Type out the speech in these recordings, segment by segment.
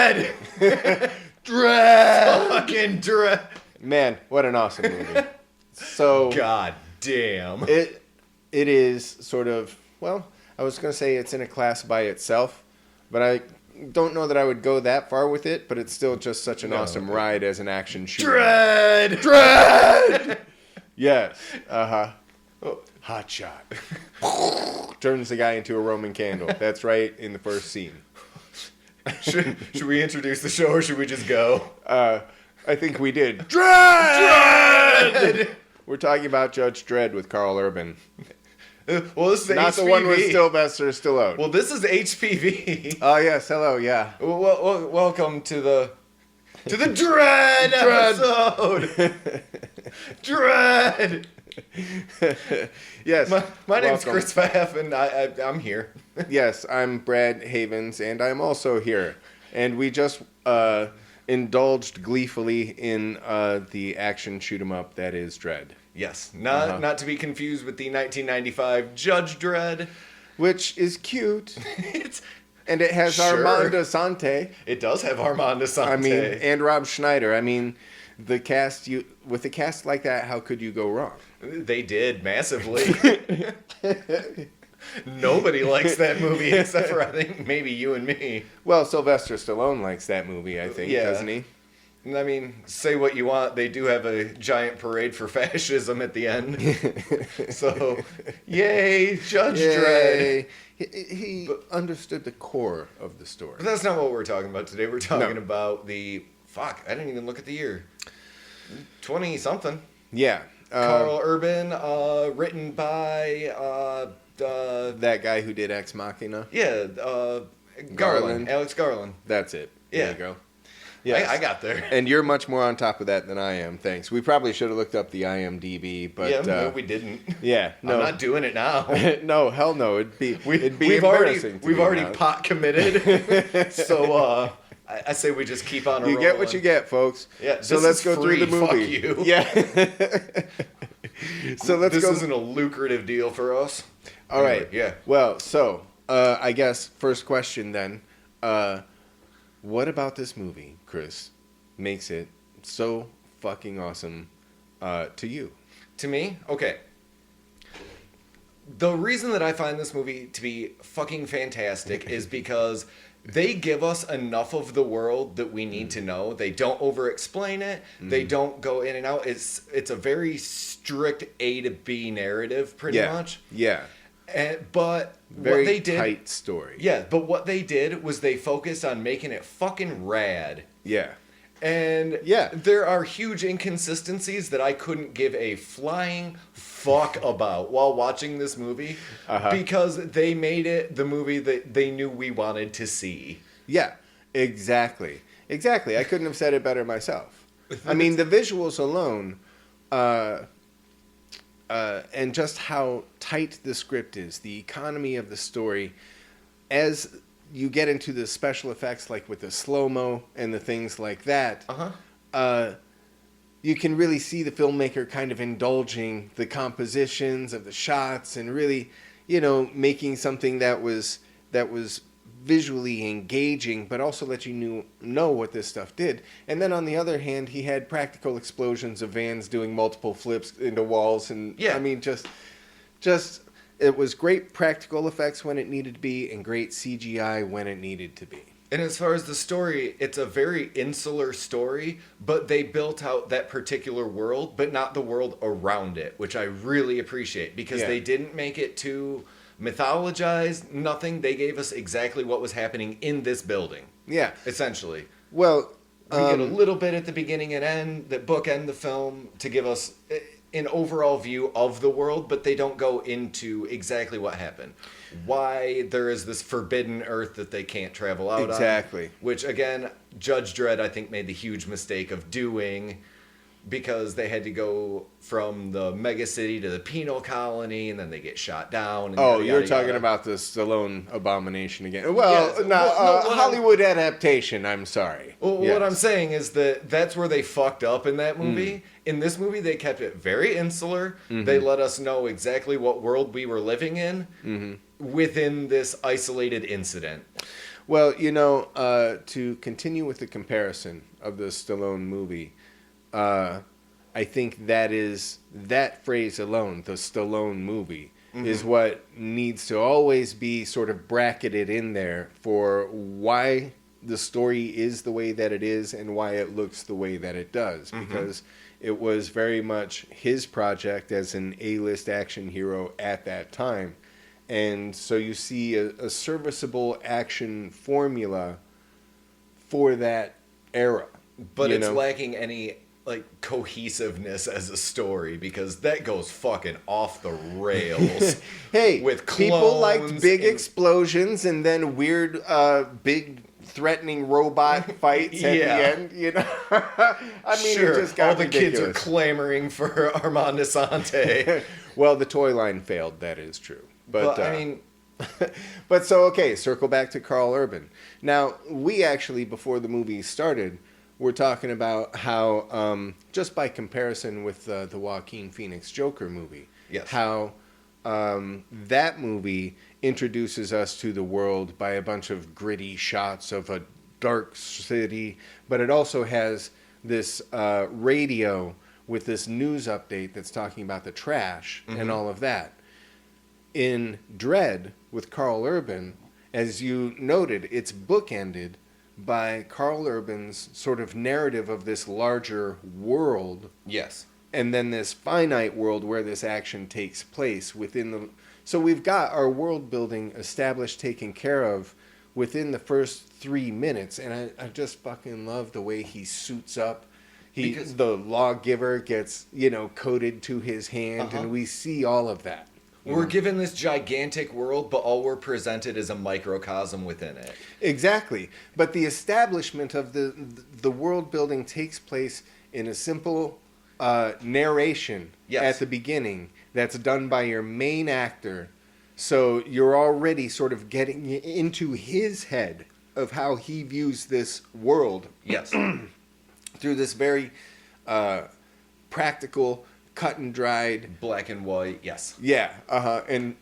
DREDD! DREDD! Fucking DREDD! Man, what an awesome movie. So God damn. it is sort of, well, I was going to say it's in a class by itself, but I don't know that I would go that far with it, but it's still just such an awesome ride as an action shooter. DREDD! DREDD! Yes. Uh-huh. Oh. Hot shot. Turns the guy into a Roman candle. That's right in the first scene. Should we introduce the show or should we just go? I think we did. DREDD! DREDD! We're talking about Judge Dredd with Karl Urban. Well, this is Not HPV. the one with Sylvester Stallone. Well, this is HPV. Oh, yes. Hello. Yeah. Well, welcome to the DREDD episode. DREDD. Yes. My name's Chris Pfaff, and I'm here. Yes, I'm Brad Havens, and I'm also here. And we just indulged gleefully in the action shoot 'em up that is Dredd. Yes, not to be confused with the 1995 Judge Dredd, which is cute. It's and it has sure. Armand Assante. It does have Armand Assante. I mean, and Rob Schneider. I mean, the cast with a cast like that, how could you go wrong? They did massively. Nobody likes that movie except for I think maybe you and me. Well, Sylvester Stallone likes that movie, I think, doesn't he? I mean, say what you want. They do have a giant parade for fascism at the end. So, yay, Judge Dredd. He understood the core of the story. But that's not what we're talking about today. We're talking about the... Fuck, I didn't even look at the year. 20-something. Yeah. Karl Urban, written by... that guy who did Ex Machina? Yeah, Garland. Alex Garland. That's it. Yeah. There you go. Yes. I got there. And you're much more on top of that than I am, thanks. We probably should have looked up the IMDb, but... Yeah, no, we didn't. Yeah, no. I'm not doing it now. No, hell no. It'd be we've embarrassing. We've already pot committed, so I say we just keep on rolling. You get what you get, folks. Yeah, so let's go free. through the movie. Fuck you. Yeah. So let's go. This isn't a lucrative deal for us. All right. Yeah. Well, so I guess first question then. What about this movie, Chris, makes it so fucking awesome to you? To me? Okay. The reason that I find this movie to be fucking fantastic is because they give us enough of the world that we need to know. They don't over-explain it. They don't go in and out. It's a very strict A to B narrative, pretty much. Yeah. But very what they did, tight story. Yeah, but what they did was they focused on making it fucking rad. Yeah. And there are huge inconsistencies that I couldn't give a flying fuck about while watching this movie because they made it the movie that they knew we wanted to see. Yeah, exactly. Exactly. I couldn't have said it better myself. I mean, the visuals alone, and just how tight the script is, the economy of the story, as you get into the special effects, like with the slow-mo and the things like that, you can really see the filmmaker kind of indulging the compositions of the shots and really, making something that was visually engaging, but also let you know what this stuff did. And then on the other hand, he had practical explosions of vans doing multiple flips into walls, and I mean, just it was great practical effects when it needed to be, and great CGI when it needed to be. And as far as the story, it's a very insular story, but they built out that particular world, but not the world around it, which I really appreciate, because they didn't make it too mythologized, nothing. They gave us exactly what was happening in this building. Yeah. Essentially. Well, we get a little bit at the beginning and end, that bookend the film to give us an overall view of the world, but they don't go into exactly what happened. Why there is this forbidden earth that they can't travel out on. Exactly. Which, again, Judge Dredd, I think, made the huge mistake of doing, because they had to go from the mega city to the penal colony, and then they get shot down. And you're talking about the Stallone abomination again. Well, Hollywood adaptation, I'm sorry. Well, what I'm saying is that's where they fucked up in that movie. In this movie, they kept it very insular. They let us know exactly what world we were living in within this isolated incident. Well, to continue with the comparison of the Stallone movie, I think that phrase alone, the Stallone movie, is what needs to always be sort of bracketed in there for why the story is the way that it is and why it looks the way that it does. Because it was very much his project as an A-list action hero at that time. And so you see a serviceable action formula for that era. But it's lacking any cohesiveness as a story, because that goes fucking off the rails. Hey, with people liked big and explosions and then weird, big threatening robot fights at the end. I mean, sure, it just got all the ridiculous. kids are clamoring for Armand Assante. Well, the toy line failed. That is true. But I mean, but so okay, circle back to Karl Urban. Now, we actually, before the movie started, we're talking about how, just by comparison with the Joaquin Phoenix Joker movie, how that movie introduces us to the world by a bunch of gritty shots of a dark city, but it also has this radio with this news update that's talking about the trash and all of that. In DREDD, with Karl Urban, as you noted, it's bookended by Karl Urban's sort of narrative of this larger world. Yes. And then this finite world where this action takes place within the... So we've got our world building established, taken care of within the first 3 minutes. And I just fucking love the way he suits up. The lawgiver gets, coded to his hand, and we see all of that. We're given this gigantic world, but all we're presented is a microcosm within it. Exactly. But the establishment of the world building takes place in a simple narration at the beginning that's done by your main actor. So you're already sort of getting into his head of how he views this world. Yes. Through this very practical, cut and dried, black and white. Yes. Yeah. And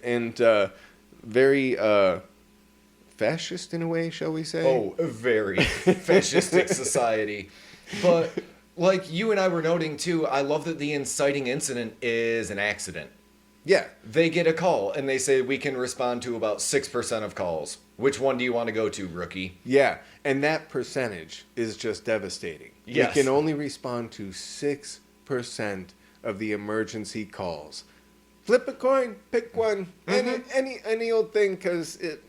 very fascist in a way, shall we say? Oh, a very fascistic society. But like you and I were noting too, I love that the inciting incident is an accident. Yeah. They get a call and they say we can respond to about 6% of calls. Which one do you want to go to, rookie? Yeah. And that percentage is just devastating. Yes. We can only respond to 6% of the emergency calls. Flip a coin, pick one, any old thing, because it,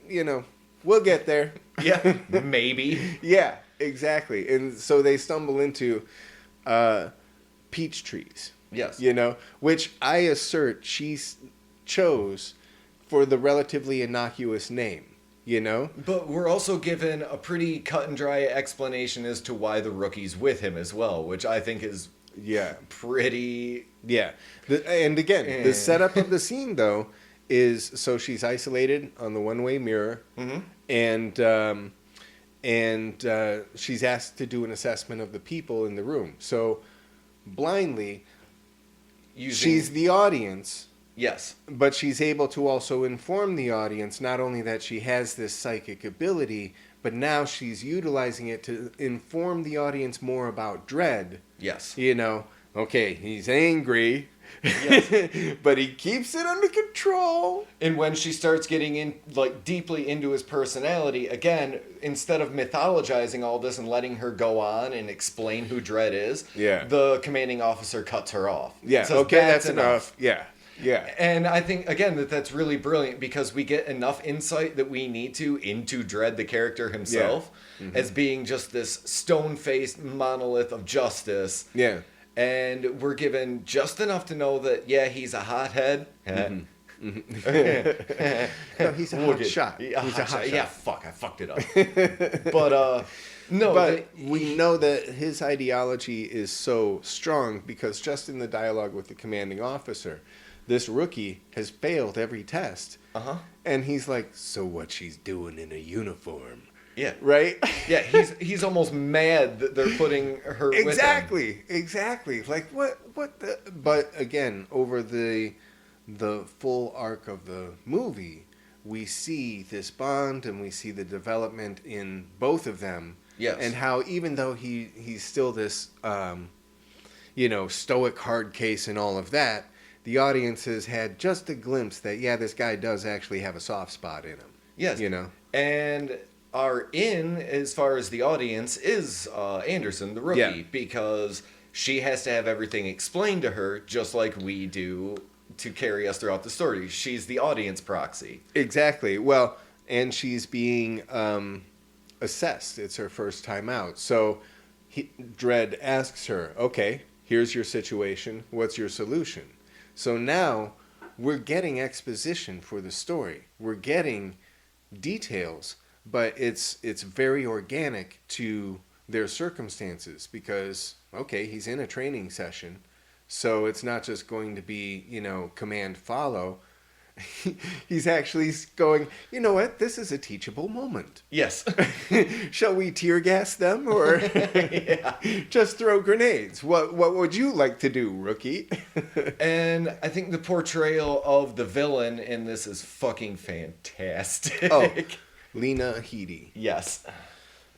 we'll get there. Yeah, maybe. Yeah, exactly. And so they stumble into peach trees. Yes. Which I assert she chose for the relatively innocuous name. But we're also given a pretty cut and dry explanation as to why the rookie's with him as well, which I think is pretty... Yeah. And again, the setup of the scene, though, is so she's isolated on the one-way mirror, and she's asked to do an assessment of the people in the room. So blindly, she's the audience. Yes. But she's able to also inform the audience not only that she has this psychic ability, but now she's utilizing it to inform the audience more about DREDD. Yes. Okay, he's angry, yes. But he keeps it under control. And when she starts getting in, deeply into his personality, again, instead of mythologizing all this and letting her go on and explain who DREDD is, the commanding officer cuts her off. Yeah, okay, that's enough. Yeah. Yeah. And I think, again, that's really brilliant because we get enough insight that we need into DREDD, the character himself, as being just this stone-faced monolith of justice. Yeah. And we're given just enough to know that, he's a hothead. No, he's a hot shot. He's a hot shot. Yeah, fuck, I fucked it up. But, no. But we know that his ideology is so strong because just in the dialogue with the commanding officer, this rookie has failed every test. And he's like, so what she's doing in a uniform? Yeah. Right? Yeah, he's almost mad that they're putting her with him. Exactly. Like, what the... But again, over the full arc of the movie, we see this bond and we see the development in both of them. Yes. And how even though he's still this, stoic hard case and all of that, the audience has had just a glimpse that, yeah, this guy does actually have a soft spot in him. Yes. And our in, as far as the audience, is Anderson, the rookie, because she has to have everything explained to her, just like we do to carry us throughout the story. She's the audience proxy. Exactly. Well, and she's being assessed. It's her first time out. So DREDD asks her, okay, here's your situation. What's your solution? So now we're getting exposition for the story. We're getting details, but it's very organic to their circumstances because, okay, he's in a training session. So it's not just going to be, command follow. He's actually going, you know what? This is a teachable moment. Yes. Shall we tear gas them or just throw grenades? What would you like to do, rookie? And I think the portrayal of the villain in this is fucking fantastic. Oh, Lena Headey. Yes.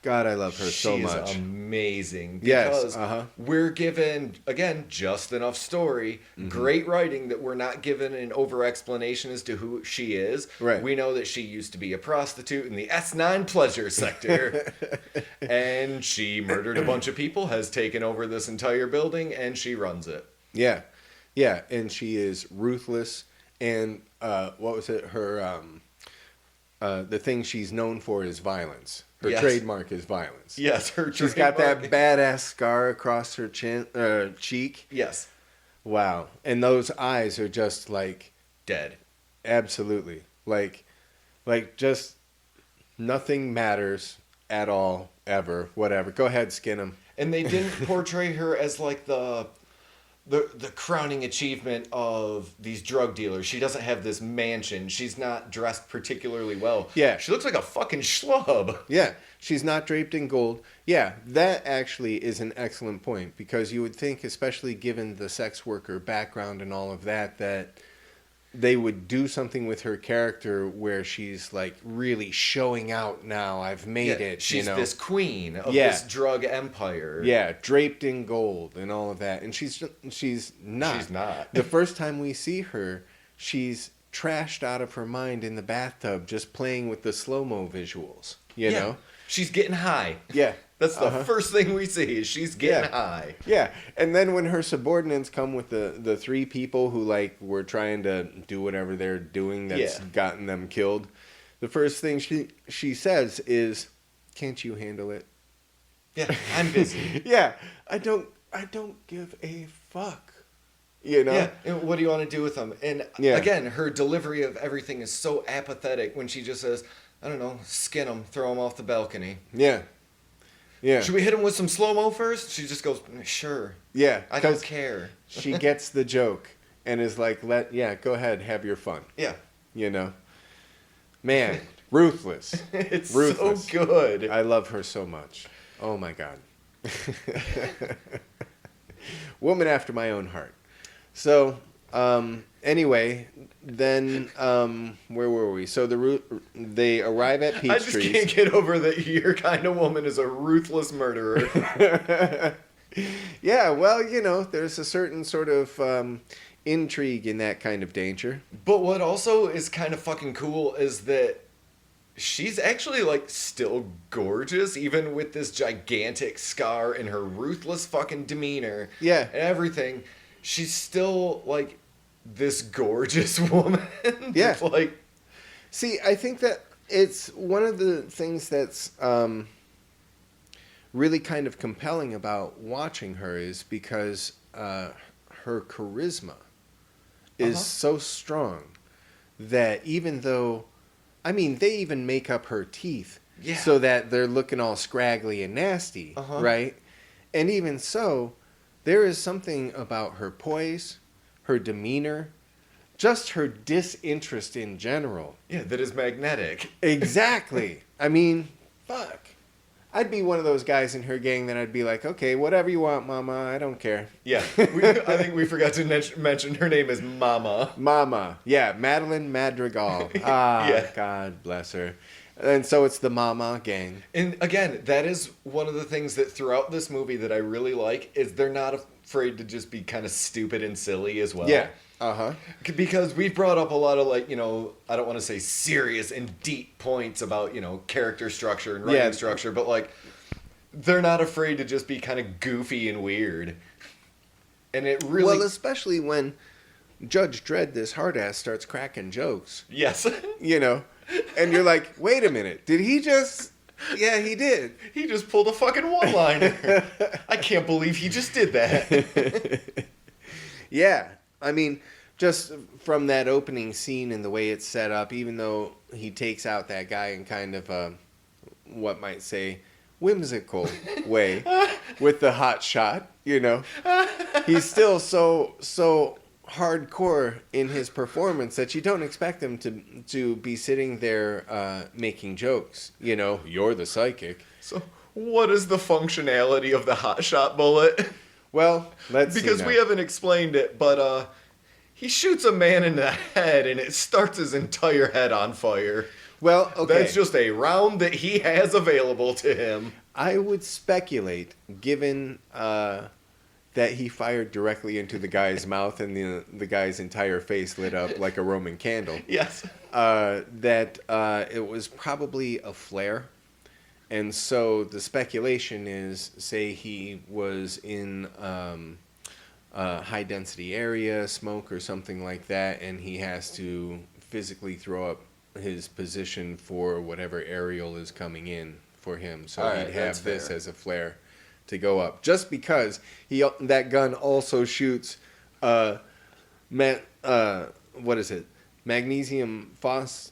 God, I love her so much. She's amazing. Yes. Because we're given, again, just enough story, great writing that we're not given an over-explanation as to who she is. Right. We know that she used to be a prostitute in the S9 pleasure sector. And she murdered a bunch of people, has taken over this entire building, and she runs it. Yeah. Yeah, and she is ruthless. And what was it? Her, the thing she's known for is violence. Her trademark is violence. Yes, She's got that badass scar across her cheek. Yes. Wow. And those eyes are just like... dead. Absolutely. Like just nothing matters at all, ever, whatever. Go ahead, skin him. And they didn't portray her as like the crowning achievement of these drug dealers. She doesn't have this mansion. She's not dressed particularly well. Yeah. She looks like a fucking schlub. Yeah. She's not draped in gold. Yeah, that actually is an excellent point because you would think, especially given the sex worker background and all of that, that they would do something with her character where she's like really showing out now. I've made it. She's this queen of this drug empire. Yeah, draped in gold and all of that. And she's not. She's not. The first time we see her, she's trashed out of her mind in the bathtub just playing with the slow-mo visuals. You know? She's getting high. Yeah. That's the first thing we see is she's getting high. Yeah. And then when her subordinates come with the three people who like were trying to do whatever they're doing that's gotten them killed, the first thing she says is, "Can't you handle it?" Yeah, I'm busy. Yeah. I don't give a fuck. You know? Yeah. And what do you want to do with them? And again, her delivery of everything is so apathetic when she just says, I don't know, skin them, throw them off the balcony. Yeah. Yeah. Should we hit him with some slow-mo first? She just goes, sure. Yeah. I don't care. She gets the joke and is like, go ahead, have your fun. Yeah. You know? Man, ruthless. It's ruthless. So good. I love her so much. Oh my God. Woman after my own heart. So, anyway, then where were we? So they arrive at Peachtree's. I just can't get over that your kind of woman is a ruthless murderer. Yeah, well, there's a certain sort of intrigue in that kind of danger. But what also is kind of fucking cool is that she's actually like still gorgeous, even with this gigantic scar and her ruthless fucking demeanor. Yeah. And everything. She's still like this gorgeous woman. Yeah. Like, see, I think that it's one of the things that's really kind of compelling about watching her is because her charisma is so strong that even though, I mean, they even make up her teeth so that they're looking all scraggly and nasty, right? And even so, there is something about her poise, her demeanor, just her disinterest in general. Yeah, that is magnetic. Exactly. I mean, fuck. I'd be one of those guys in her gang that I'd be like, okay, whatever you want, Mama, I don't care. Yeah, I think we forgot to mention her name is Mama. Mama, yeah, Madeline Madrigal. Ah, Yeah. God bless her. And so it's the Mama gang. And again, that is one of the things that throughout this movie that I really like is they're not afraid to just be kind of stupid and silly as well. Yeah. Uh-huh. Because we've brought up a lot of I don't want to say serious and deep points about, character structure and writing structure, but they're not afraid to just be kind of goofy and weird. And it really... Well, especially when Judge Dredd, this hard ass, starts cracking jokes. Yes. And you're like, wait a minute, did he just... Yeah, he did. He just pulled a fucking one-liner. I can't believe he just did that. Yeah. I mean, just from that opening scene and the way it's set up, even though he takes out that guy in kind of a, what might say, whimsical way with the hot shot, he's still so hardcore in his performance that you don't expect him to be sitting there making jokes. You're the psychic. So what is the functionality of the hot shot bullet? Well, let's see because now. we haven't explained it, but he shoots a man in the head and it starts his entire head on fire. Well, okay. That's just a round that he has available to him. I would speculate, given that he fired directly into the guy's mouth and the guy's entire face lit up like a Roman candle. Yes. That it was probably a flare. And so the speculation is, say he was in a high-density area, smoke or something like that, and he has to physically throw up his position for whatever aerial is coming in for him. So right, he'd have this fair. as a flare to go up. Just because that gun also shoots, what is it? Magnesium phosphate?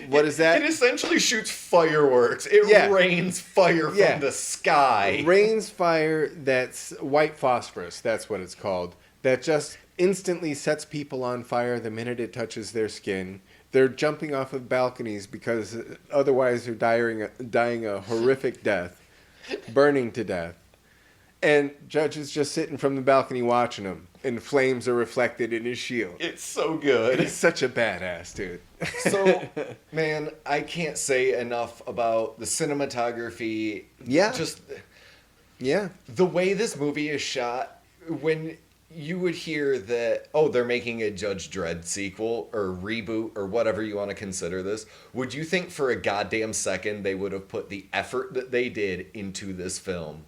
What is that? It essentially shoots fireworks. It rains fire from the sky. Rains fire that's white phosphorus, that's what it's called. That just instantly sets people on fire the minute it touches their skin. They're jumping off of balconies because otherwise they're dying a horrific death, burning to death. And Judge is just sitting from the balcony watching him, and flames are reflected in his shield. It's so good. He's such a badass, dude. So, man, I can't say enough about the cinematography. Yeah. Just Yeah. the way this movie is shot, when you would hear that, they're making a Judge Dredd sequel or reboot or whatever you want to consider this, would you think for a goddamn second they would have put the effort that they did into this film?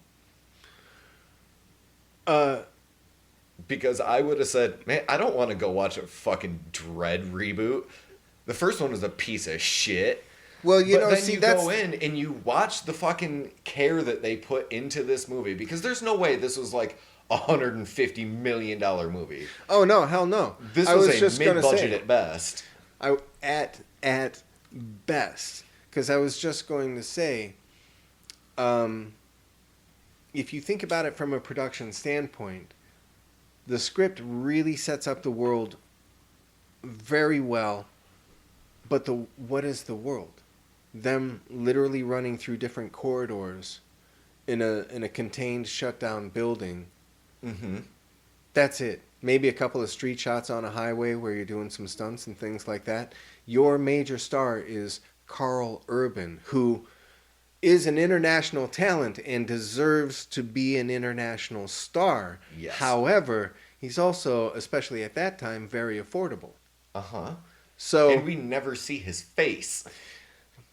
Because I would have said, man, I don't want to go watch a fucking Dredd reboot. The first one was a piece of shit. Well, then you go in and you watch the fucking care that they put into this movie, because there's no way this was like $150 million movie. Oh no, hell no. This was a mid-budget at best. At best, because I was just going to say, if you think about it from a production standpoint, the script really sets up the world very well. But what is the world? Them literally running through different corridors in a contained, shut-down building. Mm-hmm. That's it. Maybe a couple of street shots on a highway where you're doing some stunts and things like that. Your major star is Karl Urban, who is an international talent and deserves to be an international star. Yes. However, he's also, especially at that time, very affordable. Uh-huh. So, and we never see his face.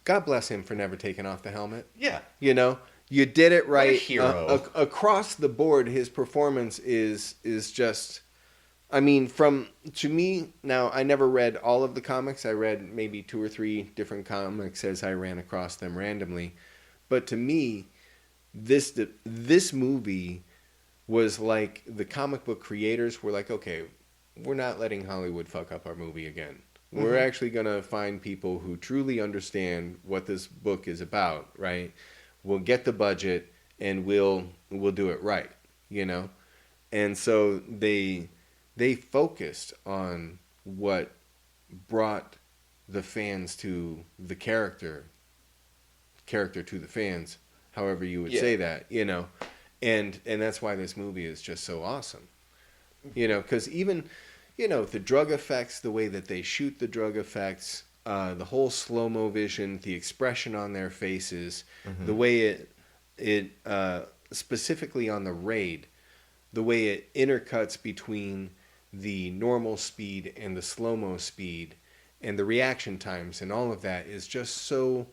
God bless him for never taking off the helmet. Yeah. You did it right. What a hero. Across the board, his performance is just... to me, now, I never read all of the comics. I read maybe 2 or 3 different comics as I ran across them randomly. But to me, this movie was like the comic book creators were like, okay, we're not letting Hollywood fuck up our movie again. Mm-hmm. We're actually going to find people who truly understand what this book is about, right? We'll get the budget and we'll do it right, And so they focused on what brought the fans to the character character to the fans, however you would say that, you know. And that's why this movie is just so awesome. You know, because even, you know, the drug effects, the way that they shoot the drug effects, the whole slow-mo vision, the expression on their faces, the way it specifically on the raid, the way it intercuts between the normal speed and the slow-mo speed, and the reaction times and all of that is just so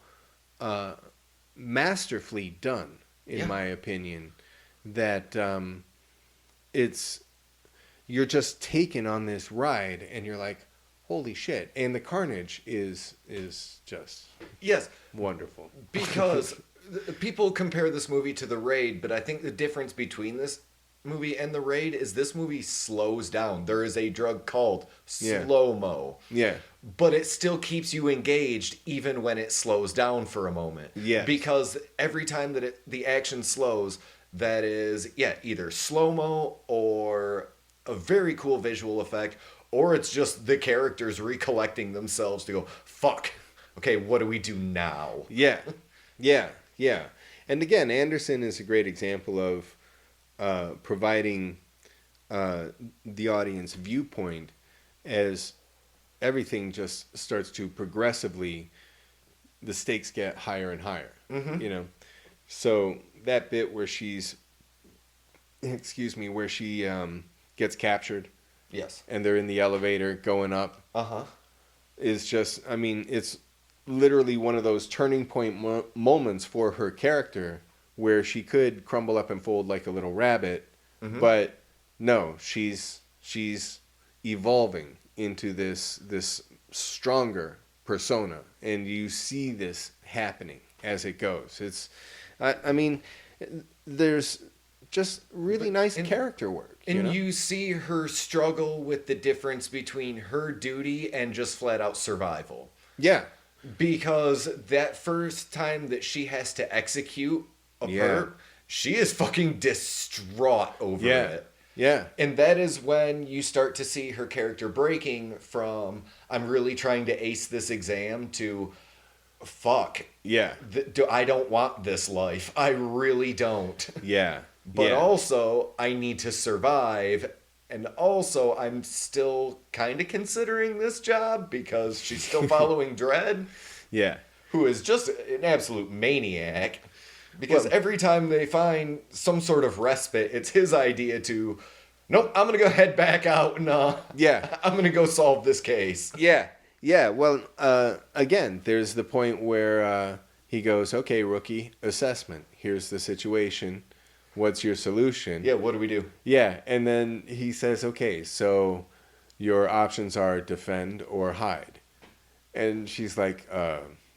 masterfully done, in my opinion, that you're just taken on this ride and you're like, holy shit. And the carnage is just wonderful. Because people compare this movie to The Raid, but I think the difference between this movie and The Raid is this movie slows down. There is a drug called slow-mo. Yeah. But it still keeps you engaged even when it slows down for a moment. Yeah. Because every time that the action slows, that is, either slow-mo or a very cool visual effect, or it's just the characters recollecting themselves to go, fuck, okay, what do we do now? Yeah. And again, Anderson is a great example of providing the audience viewpoint as everything just starts to progressively, the stakes get higher and higher, you know. So that bit where she gets captured. Yes. And they're in the elevator going up. Is just, I mean, it's literally one of those turning point moments for her character where she could crumble up and fold like a little rabbit, but no, she's evolving into this stronger persona, and you see this happening as it goes. It's, I mean, there's just really nice character work. And you see her struggle with the difference between her duty and just flat out survival. Yeah. Because that first time that she has to execute a perp, she is fucking distraught over it. Yeah. And that is when you start to see her character breaking from, I'm really trying to ace this exam, to, fuck. Yeah. I don't want this life. I really don't. Yeah. But also, I need to survive. And also, I'm still kind of considering this job because she's still following DREDD. Yeah. Who is just an absolute maniac. Because every time they find some sort of respite, it's his idea to, nope, I'm going to go head back out and I'm going to go solve this case. Yeah. Yeah. Well, again, there's the point where he goes, okay, rookie, assessment. Here's the situation. What's your solution? Yeah, what do we do? Yeah, and then he says, okay, so your options are defend or hide. And she's like,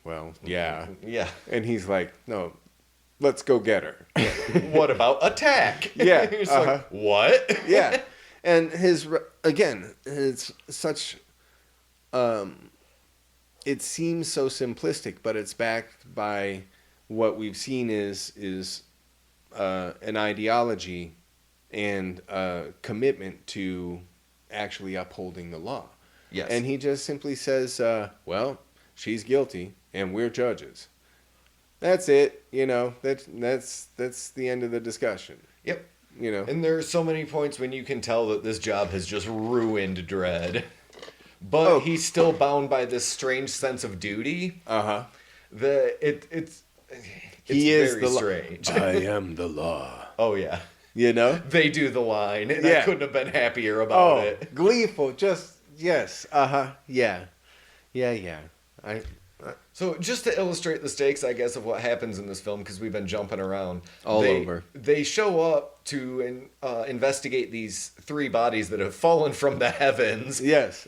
well, yeah. Yeah. And he's like, no, let's go get her. What about attack? Yeah. He's like, what? Yeah. And again, it's such, it seems so simplistic, but it's backed by what we've seen is an ideology and a commitment to actually upholding the law. Yes. And he just simply says, well, she's guilty and we're judges. That's it. You know, that's the end of the discussion. Yep. You know. And there are so many points when you can tell that this job has just ruined DREDD. But he's still bound by this strange sense of duty. It's very strange. I am the law. Oh, yeah. You know? They do the line, and I couldn't have been happier about it. Gleeful. Just, yes. Yeah. So, just to illustrate the stakes, I guess, of what happens in this film, because we've been jumping around. Over. They show up to investigate these 3 bodies that have fallen from the heavens. Yes.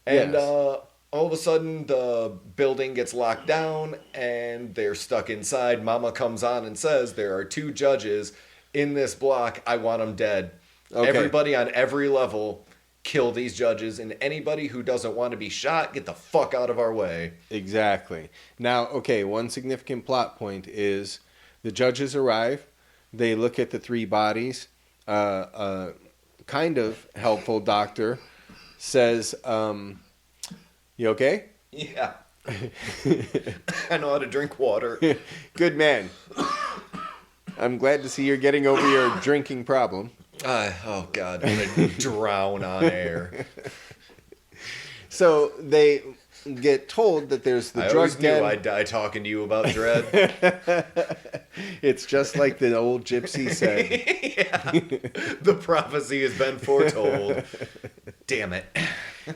And all of a sudden, the building gets locked down, and they're stuck inside. Mama comes on and says, there are 2 judges in this block. I want them dead. Okay. Everybody on every level, kill these judges. And anybody who doesn't want to be shot, get the fuck out of our way. Exactly. Now, okay, one significant plot point is the judges arrive. They look at the 3 bodies. Kind of helpful doctor says... you okay? Yeah. I know how to drink water. Good man. I'm glad to see you're getting over your drinking problem. Oh, God. I'm going to drown on air. So they get told that there's the I drug always knew den. I'd die talking to you about DREDD. It's just like the old gypsy said. Yeah. The prophecy has been foretold. Damn it.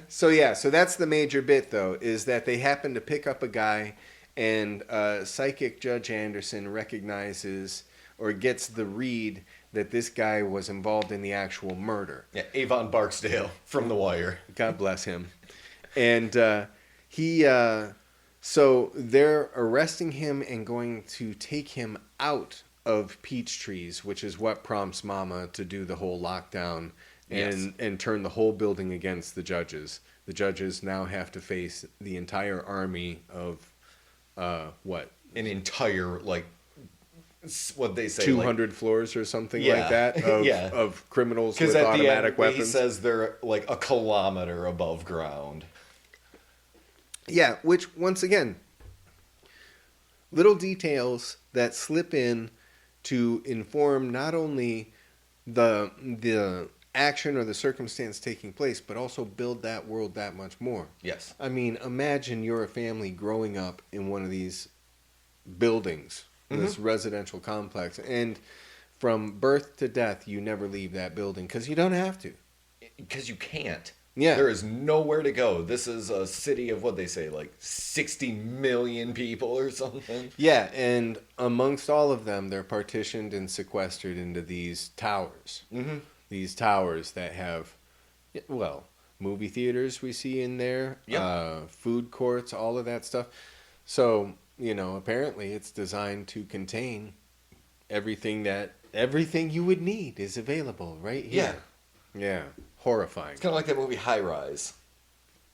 So that's the major bit, though, is that they happen to pick up a guy, and psychic Judge Anderson recognizes or gets the read that this guy was involved in the actual murder. Yeah, Avon Barksdale from The Wire. God bless him. And so they're arresting him and going to take him out of Peachtrees, which is what prompts Mama to do the whole lockdown and turn the whole building against the judges. The judges now have to face the entire army of what? An entire, like, what they say, 200 floors or something like that of criminals with automatic weapons. He says they're like a kilometer above ground. Yeah, which, once again, little details that slip in to inform not only the action or the circumstance taking place, but also build that world that much more. Yes. I mean, imagine you're a family growing up in one of these buildings, this residential complex, and from birth to death, you never leave that building because you don't have to. Because you can't. Yeah. There is nowhere to go. This is a city of, what they say, like 60 million people or something. Yeah, and amongst all of them, they're partitioned and sequestered into these towers. Mm-hmm. These towers that have, well, movie theaters we see in there, food courts, all of that stuff. So, apparently it's designed to contain everything you would need is available right here. Yeah. Yeah. Horrifying. It's kind of like that movie High Rise.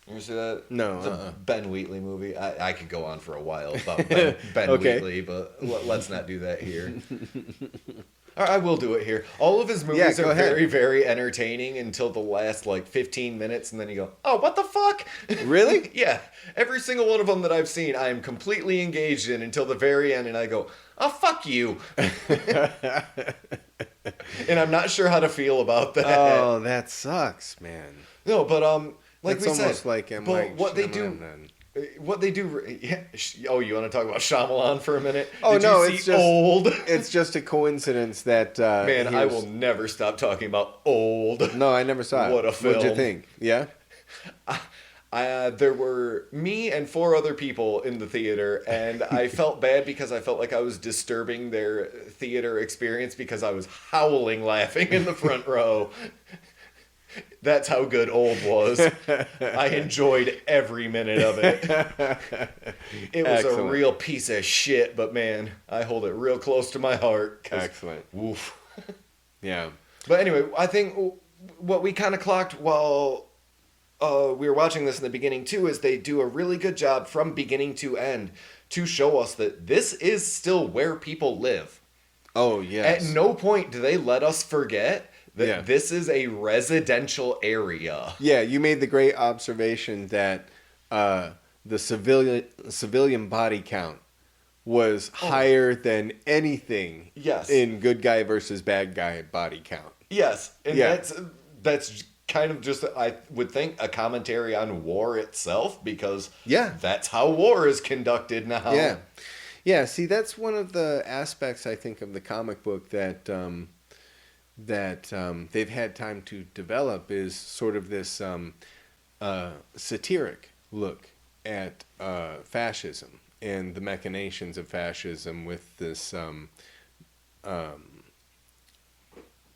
You ever see that? No. The Ben Wheatley movie. I could go on for a while about Ben Wheatley, but let's not do that here. I will do it here. All of his movies are very, very entertaining until the last, 15 minutes, and then you go, oh, what the fuck? Really? Yeah. Every single one of them that I've seen, I am completely engaged in until the very end, and I go, oh, fuck you. And I'm not sure how to feel about that. Oh, that sucks, man. No, but, like it's we said. Almost like what they do... What they do... Oh, you want to talk about Shyamalan for a minute? Oh, no, it's just... Old? It's just a coincidence that... Man, I will never stop talking about Old. No, I never saw it. What a film. What'd you think? Yeah? There were me and 4 other people in the theater, and I felt bad because I felt like I was disturbing their theater experience because I was howling laughing in the front row. That's how good Old was. I enjoyed every minute of it. It was a real piece of shit, but man, I hold it real close to my heart. Excellent. Woof. Yeah. But anyway, I think what we kind of clocked while we were watching this in the beginning too is they do a really good job from beginning to end to show us that this is still where people live. Oh, yes. At no point do they let us forget that this is a residential area. Yeah, you made the great observation that the civilian body count was higher than anything in good guy versus bad guy body count. Yes, and that's kind of just, I would think, a commentary on war itself, because that's how war is conducted now. Yeah. Yeah, see, that's one of the aspects, I think, of the comic book that they've had time to develop is sort of this satiric look at fascism and the machinations of fascism with this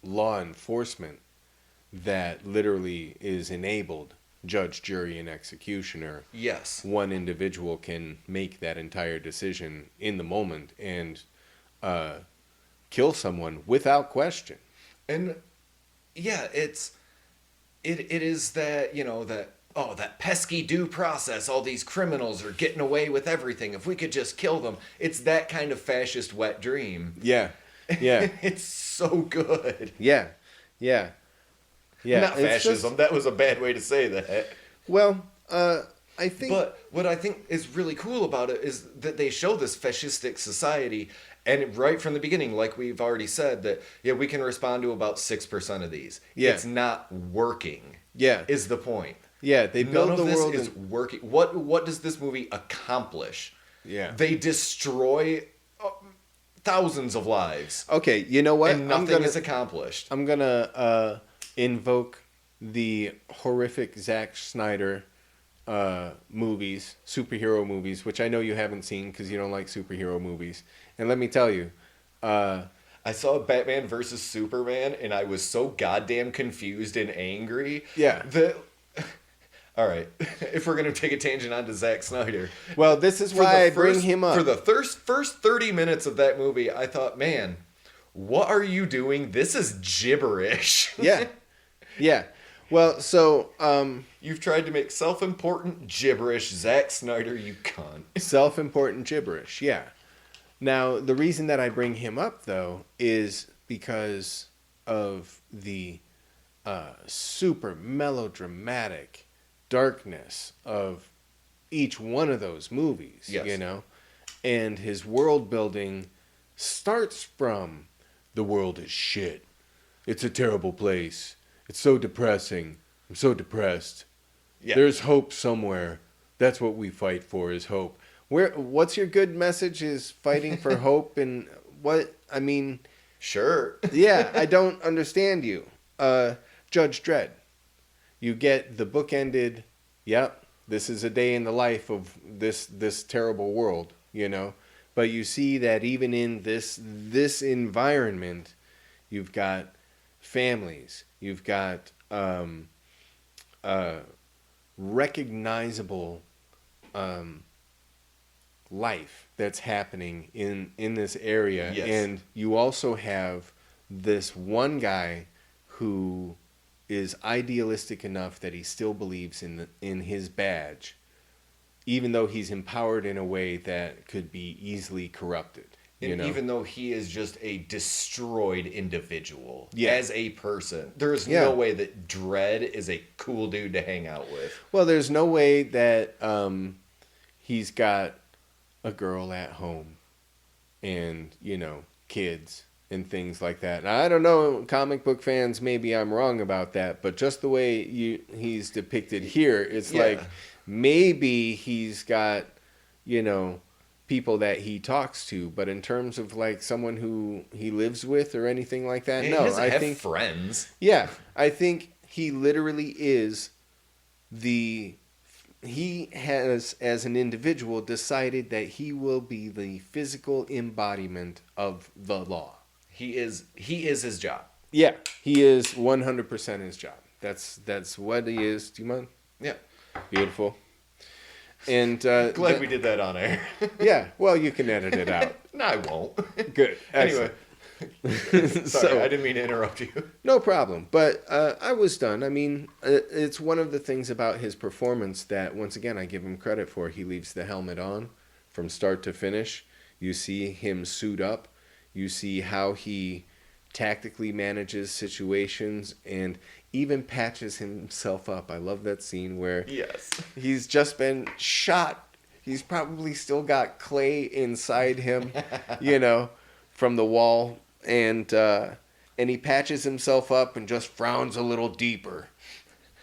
law enforcement that literally is enabled judge, jury, and executioner. Yes. One individual can make that entire decision in the moment and kill someone without question. And yeah, it is that, that pesky due process, all these criminals are getting away with everything. If we could just kill them. It's that kind of fascist wet dream. Yeah. Yeah. It's so good. Yeah. Yeah. Yeah. Not fascism. That was a bad way to say that. Well, I think... But what I think is really cool about it is that they show this fascistic society, and right from the beginning, like we've already said, that we can respond to about 6% of these. Yeah. It's not working. Yeah. Is the point. Yeah, they build the world. None of this is working. What does this movie accomplish? Yeah. They destroy thousands of lives. Okay, you know what? And nothing is accomplished. I'm gonna invoke the horrific Zack Snyder movies, superhero movies, which I know you haven't seen because you don't like superhero movies. And let me tell you, I saw Batman versus Superman, and I was so goddamn confused and angry. Yeah. That, all right, if we're gonna take a tangent onto Zack Snyder. Well, this is why I bring him up. For the first 30 minutes of that movie, I thought, man, what are you doing? This is gibberish. Yeah. Yeah. Well, so you've tried to make self-important gibberish, Zack Snyder, you cunt. Self-important gibberish, yeah. Now, the reason that I bring him up, though, is because of the super melodramatic darkness of each one of those movies, yes. you know? And his world building starts from, the world is shit. It's a terrible place. It's so depressing. I'm so depressed. Yeah. There's hope somewhere. That's what we fight for, is hope. What's your good message? Is fighting for hope, and what? I mean, sure. Yeah, I don't understand you. Judge Dredd. You get the bookended, yep, this is a day in the life of this terrible world, you know. But you see that even in this environment, you've got families, you've got recognizable life that's happening in this area. Yes. And you also have this one guy who is idealistic enough that he still believes in his badge, even though he's empowered in a way that could be easily corrupted. And even though he is just a destroyed individual, yeah. as a person, there is no way that Dredd is a cool dude to hang out with. Well, there's no way that he's got a girl at home and, you know, kids and things like that. Now, I don't know, comic book fans, maybe I'm wrong about that, but just the way he's depicted here, it's like maybe he's got, you know, people that he talks to, but in terms of like someone who he lives with or anything like that, he no. doesn't have friends. Yeah, I think he literally is he has, as an individual, decided that he will be the physical embodiment of the law. He is his job. Yeah, he is 100% his job. That's what he is. Do you mind? Yeah. Beautiful. And glad we did that on air. Yeah, well, you can edit it out. No, I won't. Good. Anyway. Sorry, I didn't mean to interrupt you. No problem. But I was done. I mean, it's one of the things about his performance that, once again, I give him credit for. He leaves the helmet on from start to finish. You see him suit up. You see how he tactically manages situations and even patches himself up. I love that scene where he's just been shot. He's probably still got clay inside him, you know, from the wall. And he patches himself up and just frowns a little deeper.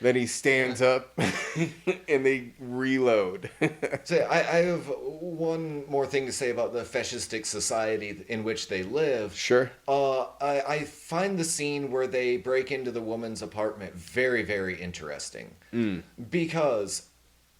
Then he stands up and they reload. So I have one more thing to say about the fascistic society in which they live. Sure. I find the scene where they break into the woman's apartment very, very interesting. Because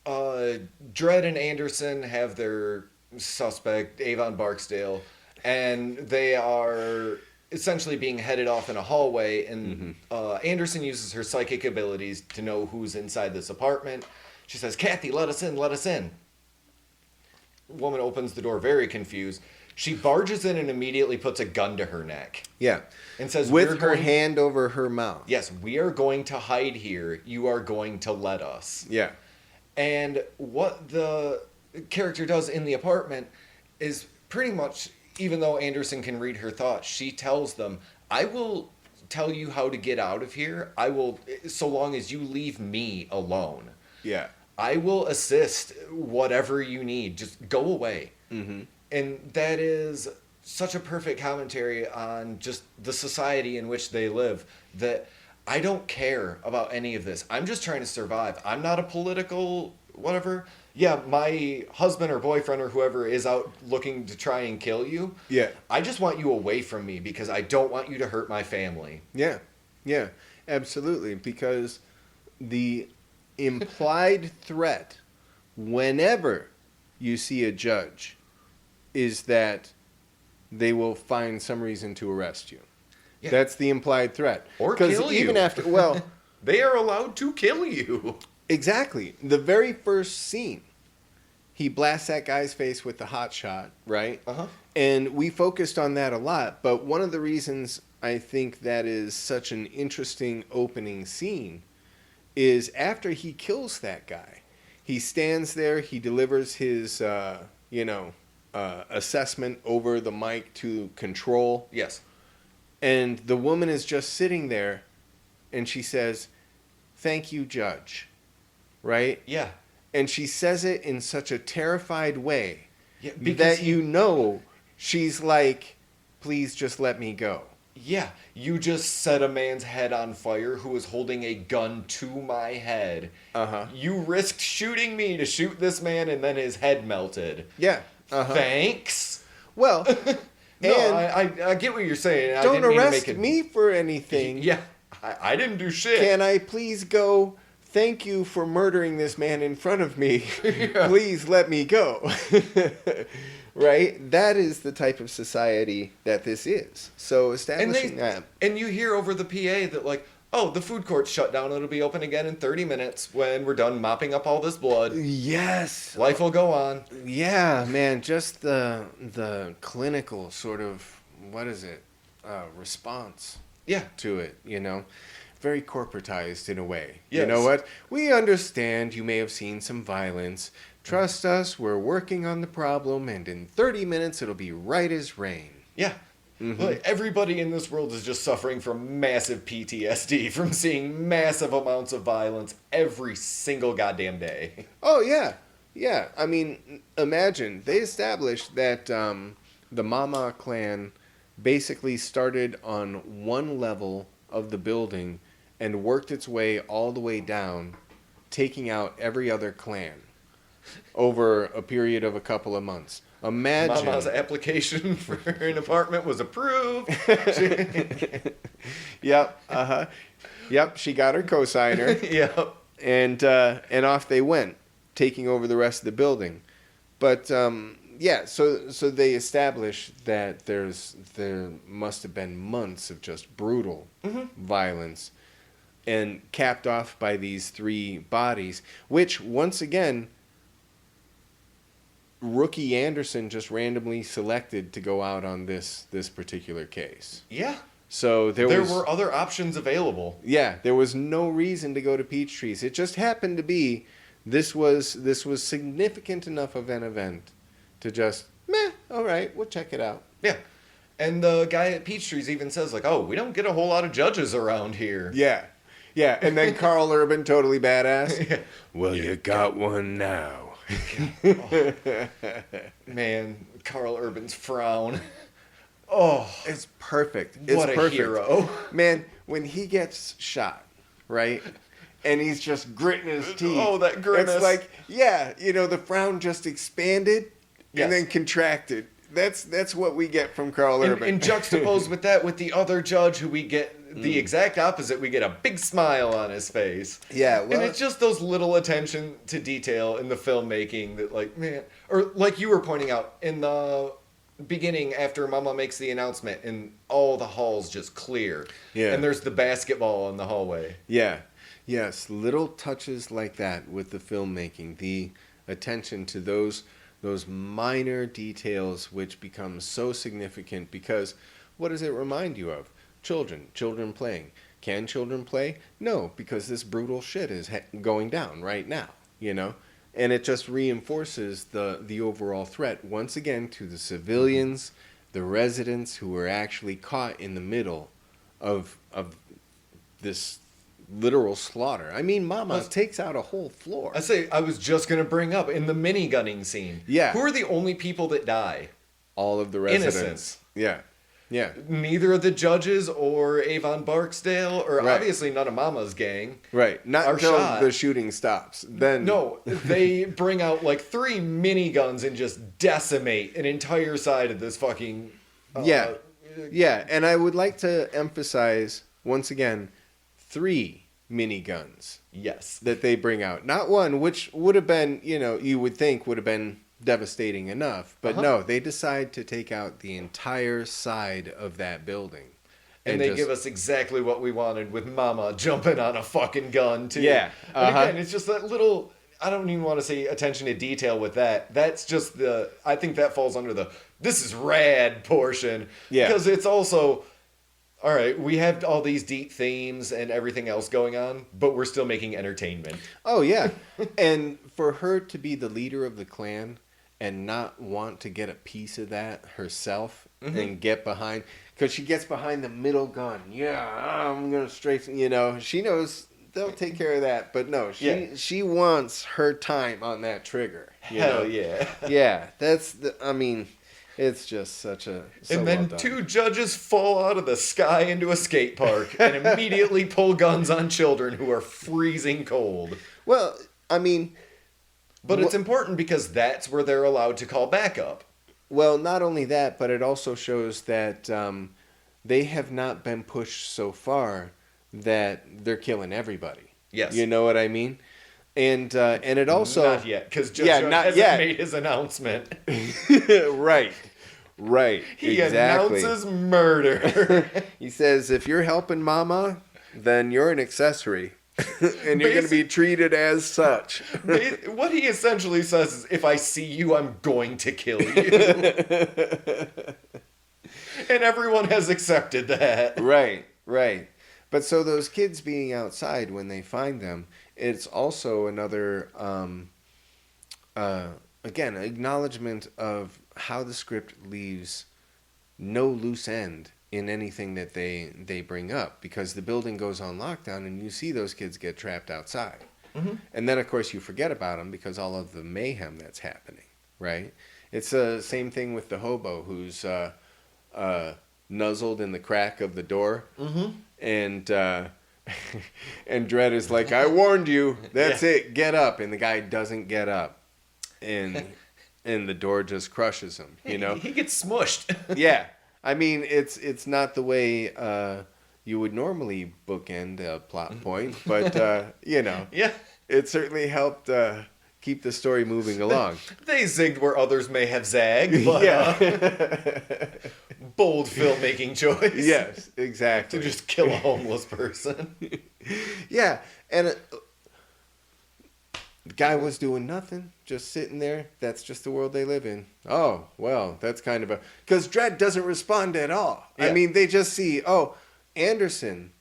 Dredd and Anderson have their suspect, Avon Barksdale, and they are essentially being headed off in a hallway, and Anderson uses her psychic abilities to know who's inside this apartment. She says, "Kathy, let us in, let us in." Woman opens the door very confused. She barges in and immediately puts a gun to her neck. Yeah. And says, with her hand over her mouth. Yes, we are going to hide here. You are going to let us. Yeah. And what the character does in the apartment is pretty much, even though Anderson can read her thoughts, she tells them, "I will tell you how to get out of here. I will, so long as you leave me alone." Yeah. I will assist whatever you need. Just go away. Mm-hmm. And that is such a perfect commentary on just the society in which they live, that I don't care about any of this. I'm just trying to survive. I'm not a political whatever. Yeah, my husband or boyfriend or whoever is out looking to try and kill you. Yeah. I just want you away from me because I don't want you to hurt my family. Yeah. Yeah. Absolutely. Because the implied threat whenever you see a judge is that they will find some reason to arrest you. Yeah. That's the implied threat. Or kill you. Even after, well... they are allowed to kill you. Exactly. The very first scene, he blasts that guy's face with the hot shot, right? Uh-huh. And we focused on that a lot, but one of the reasons I think that is such an interesting opening scene is after he kills that guy, he stands there, he delivers his, assessment over the mic to control. Yes. And the woman is just sitting there, and she says, "Thank you, Judge." Right? Yeah. And she says it in such a terrified way that she's like, "Please just let me go." Yeah, you just set a man's head on fire who was holding a gun to my head. Uh-huh. You risked shooting me to shoot this man, and then his head melted. Yeah. Uh-huh. Thanks. Well, no, I get what you're saying. Don't arrest me for anything. Yeah, I didn't do shit. Can I please go? Thank you for murdering this man in front of me. Yeah. Please let me go. Right? That is the type of society that this is. So establishing that. And you hear over the PA that, like, oh, the food court's shut down. It'll be open again in 30 minutes when we're done mopping up all this blood. Yes. Life will go on. Yeah, man. Just the clinical sort of, response to it, Very corporatized in a way. Yes. You know what? We understand you may have seen some violence. Trust us, we're working on the problem, and in 30 minutes it'll be right as rain. Yeah. Mm-hmm. Like, everybody in this world is just suffering from massive PTSD from seeing massive amounts of violence every single goddamn day. Oh, yeah. Yeah. I mean, imagine, they established that the Mama clan basically started on one level of the building and worked its way all the way down, taking out every other clan over a period of a couple of months. Imagine. Mama's application for an apartment was approved. Yep. Uh-huh. Yep. She got her cosigner. Yep. And off they went, taking over the rest of the building. But so they established that there must have been months of just brutal violence, and capped off by these 3 bodies, which once again, Rookie Anderson just randomly selected to go out on this particular case. Yeah. So there were other options available. Yeah, there was no reason to go to Peachtree's. It just happened to be this was significant enough of an event to just, all right, we'll check it out. Yeah. And the guy at Peachtree's even says, like, oh, we don't get a whole lot of judges around here. Yeah. Yeah, and then Karl Urban, totally badass. Yeah. Well, you got one now. Oh, man, Karl Urban's frown. Oh, it's perfect. What a hero. Man, when he gets shot, right? And he's just gritting his teeth. Oh, that grimace. It's like, the frown just expanded and then contracted. That's what we get from Karl Urban. And juxtaposed with that, with the other judge who we get the exact opposite, we get a big smile on his face. Yeah, well, and it's just those little attention to detail in the filmmaking that, like, man, or like you were pointing out in the beginning after Mama makes the announcement and all the halls just clear. Yeah. And there's the basketball in the hallway. Yeah. Yes, little touches like that with the filmmaking, the attention to those minor details which become so significant because what does it remind you of? Children playing. Can children play? No, because this brutal shit is going down right now, And it just reinforces the overall threat once again to the civilians, the residents who were actually caught in the middle of this literal slaughter. I mean, Mama takes out a whole floor. I was just going to bring up in the minigunning scene. Yeah. Who are the only people that die? All of the residents. Innocents. Yeah. Yeah. Neither of the judges or Avon Barksdale, or Right. obviously none of Mama's gang. Right. Not are until shot. the shooting stops. Then No, they bring out like 3 miniguns and just decimate an entire side of this fucking... Yeah. Yeah. And I would like to emphasize, once again, 3 miniguns. Yes. That they bring out. Not one, which would have been, you would think would have been devastating enough. But no, they decide to take out the entire side of that building. And they give us exactly what we wanted with Mama jumping on a fucking gun, too. Yeah. And again, it's just that little... I don't even want to say attention to detail with that. That's just I think that falls under the, this is rad portion. Yeah. Because it's also... All right, we have all these deep themes and everything else going on, but we're still making entertainment. Oh, yeah. And for her to be the leader of the clan and not want to get a piece of that herself and get behind... Because she gets behind the middle gun. Yeah, I'm going to straighten... she knows they'll take care of that. But no, she wants her time on that trigger. Hell yeah. Yeah, that's... It's just such a... So and then well done. 2 judges fall out of the sky into a skate park and immediately pull guns on children who are freezing cold. Well, But it's important because that's where they're allowed to call backup. Well, not only that, but it also shows that they have not been pushed so far that they're killing everybody. Yes. You know what I mean? And it also... Not yet, because Judge hasn't made his announcement. Right. He exactly. announces murder. He says, if you're helping Mama, then you're an accessory. And you're going to be treated as such. What he essentially says is, if I see you, I'm going to kill you. And everyone has accepted that. Right. But so those kids being outside when they find them, it's also another, again, acknowledgement of how the script leaves no loose end in anything that they bring up, because the building goes on lockdown and you see those kids get trapped outside. Mm-hmm. And then, of course, you forget about them because all of the mayhem that's happening, right? It's the same thing with the hobo who's nuzzled in the crack of the door. Mm-hmm. And DREDD is like, I warned you. That's it. Get up. And the guy doesn't get up. And the door just crushes him, He gets smushed. Yeah. It's not the way you would normally bookend a plot point, but, Yeah. it certainly helped keep the story moving along. They zigged where others may have zagged, but bold filmmaking choice. Yes, exactly. To just kill a homeless person. Yeah, and the guy was doing nothing, just sitting there. That's just the world they live in. Oh, well, that's kind of a... Because DREDD doesn't respond at all. Yeah. They just see, Anderson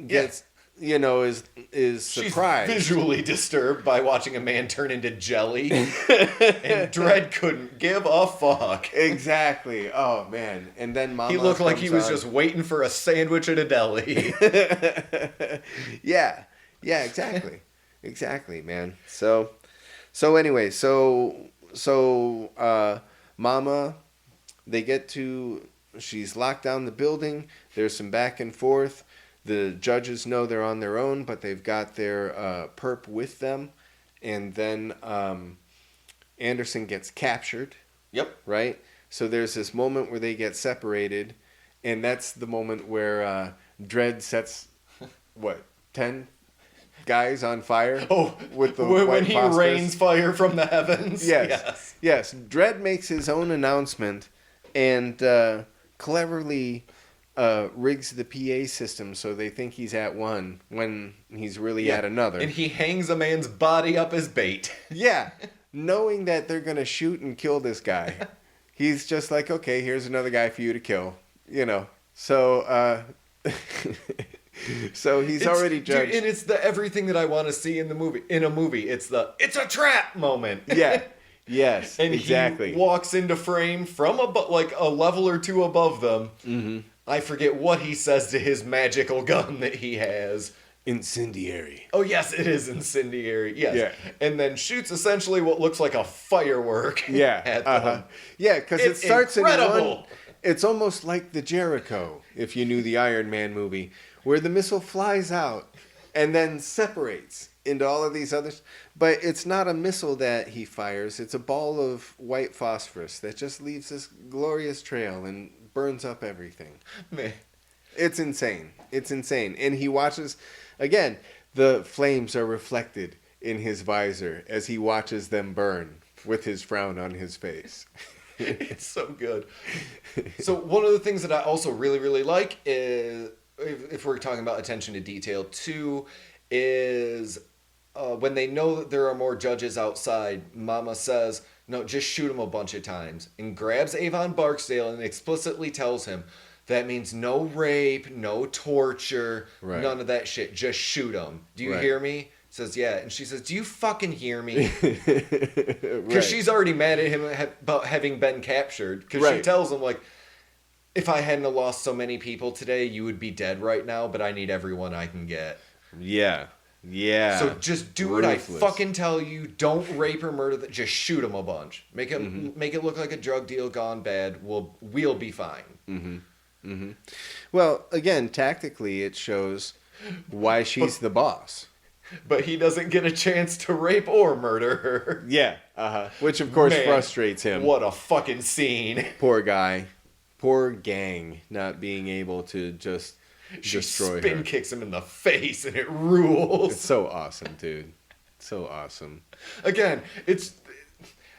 gets... is surprised. She's visually disturbed by watching a man turn into jelly. And DREDD couldn't give a fuck. Exactly. Oh, man. And then Mama he looked like he was just waiting for a sandwich at a deli. Yeah. Yeah, exactly. Exactly, man. So anyway, Mama, they get to... She's locked down the building. There's some back and forth. The judges know they're on their own, but they've got their perp with them. And then Anderson gets captured. Yep. Right? So there's this moment where they get separated. And that's the moment where DREDD sets, 10 guys on fire? Oh, with the when he rains fire from the heavens? Yes. DREDD makes his own announcement and cleverly... rigs the PA system so they think he's at one when he's really at another. And he hangs a man's body up as bait. Yeah. Knowing that they're going to shoot and kill this guy. He's just like, okay, here's another guy for you to kill. So, so he's already judged. Dude, and it's the everything that I want to see in a movie. It's a trap moment. Yeah. Yes, and exactly. He walks into frame from a level or two above them. Mm-hmm. I forget what he says to his magical gun that he has. incendiary. Oh, yes, it is incendiary. Yes. Yeah. And then shoots essentially what looks like a firework at them. Yeah, because it starts incredible. in one... It's almost like the Jericho, if you knew the Iron Man movie, where the missile flies out and then separates into all of these others. But it's not a missile that he fires. It's a ball of white phosphorus that just leaves this glorious trail and burns up everything. Man. It's insane. It's insane. And he watches, again, the flames are reflected in his visor as he watches them burn with his frown on his face. It's so good. So one of the things that I also really, really like is, if we're talking about attention to detail too, is when they know that there are more judges outside, Mama says, no, just shoot him a bunch of times, and grabs Avon Barksdale and explicitly tells him, that means no rape, no torture, none of that shit. Just shoot him. Do you hear me? Says, yeah. And she says, do you fucking hear me? Because she's already mad at him about having been captured. Because she tells him, like, if I hadn't lost so many people today, you would be dead right now, but I need everyone I can get. Yeah. Yeah. So just do what I fucking tell you. Don't rape or murder. Just shoot him a bunch. Make it look like a drug deal gone bad. We'll be fine. Mm-hmm. Mm-hmm. Well, again, tactically, it shows why she's the boss. But he doesn't get a chance to rape or murder her. Yeah. Which, of course, frustrates him. What a fucking scene. Poor guy. Poor gang not being able to just destroy her. She spin kicks him in the face, and it rules. It's so awesome, dude. So awesome. Again,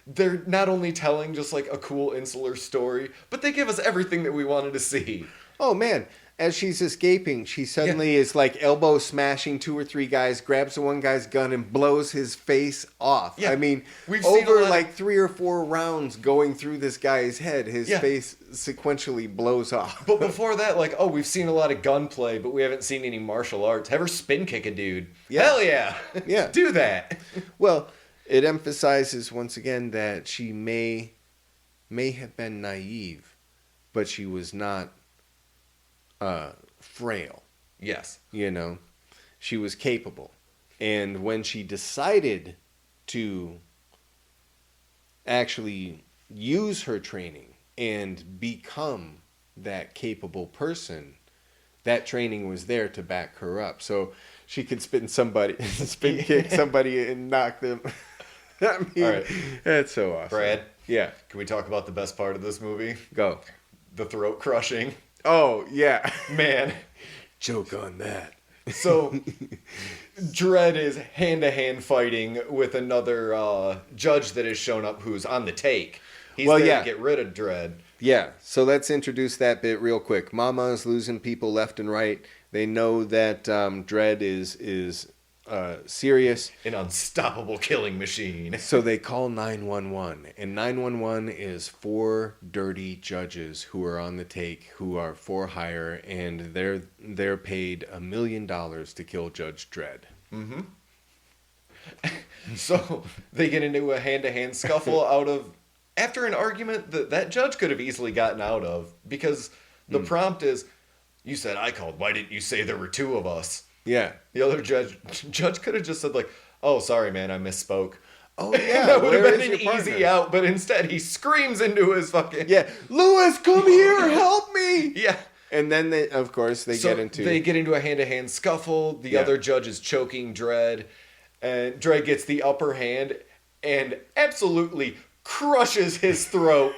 they're not only telling just like a cool insular story, but they give us everything that we wanted to see. Oh, man. As she's escaping, she suddenly is like elbow smashing 2 or 3 guys, grabs the one guy's gun and blows his face off. Yeah. I mean, over like 3 or 4 rounds going through this guy's head, his face sequentially blows off. But before that, like, we've seen a lot of gunplay, but we haven't seen any martial arts. Have her spin kick a dude. Yeah. Hell yeah. Yeah. Do that. Well, it emphasizes once again that she may have been naive, but she was not frail. Yes. You know, she was capable. And when she decided to actually use her training and become that capable person, that training was there to back her up. So she could spin kick somebody and knock them. I mean, all right. That's so awesome. Brad? Yeah. Can we talk about the best part of this movie? Go. The throat crushing. Oh, yeah. Man. Joke on that. So, DREDD is hand-to-hand fighting with another judge that has shown up who's on the take. He's there to get rid of DREDD. Yeah, so let's introduce that bit real quick. Mama is losing people left and right. They know that DREDD is serious. An unstoppable killing machine. So they call 911. And 911 is 4 dirty judges who are on the take, who are for hire, and they're paid $1 million to kill Judge DREDD. Mm-hmm. So they get into a hand-to-hand scuffle after an argument that judge could have easily gotten out of, because the prompt is, you said I called, why didn't you say there were 2 of us? Yeah. The other judge could have just said, like, oh, sorry, man, I misspoke. Oh, yeah. That would have been an easy out, but instead he screams into his fucking... Yeah. Lewis, come here, help me! Yeah. And then, they get into a hand-to-hand scuffle. The other judge is choking DREDD, and DREDD gets the upper hand and absolutely crushes his throat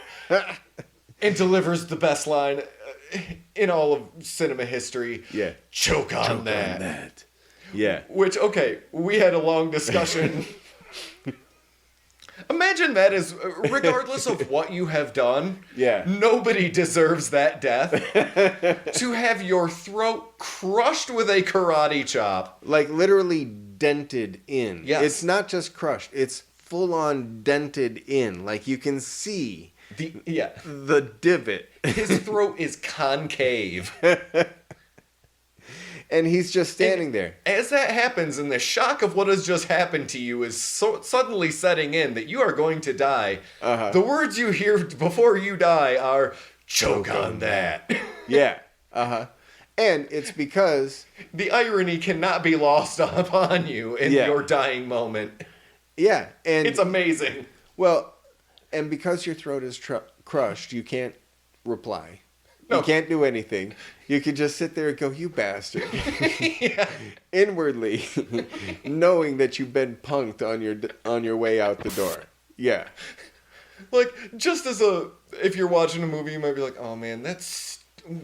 and delivers the best line in all of cinema history. Yeah. Choke on that. Yeah. Which, okay, we had a long discussion. Imagine that as, regardless of what you have done, nobody deserves that death. To have your throat crushed with a karate chop. Like literally dented in. Yes. It's not just crushed, it's full on dented in. Like you can see the divot. His throat is concave. And he's just standing there. As that happens, and the shock of what has just happened to you is so suddenly setting in that you are going to die, the words you hear before you die are, choke on that. Yeah. And it's because... The irony cannot be lost upon you in your dying moment. Yeah. And it's amazing. Well, and because your throat is crushed, you can't reply. No. You can't do anything. You can just sit there and go, you bastard. Yeah. Inwardly, knowing that you've been punked on your way out the door. Yeah. Like, just if you're watching a movie, you might be like, oh man,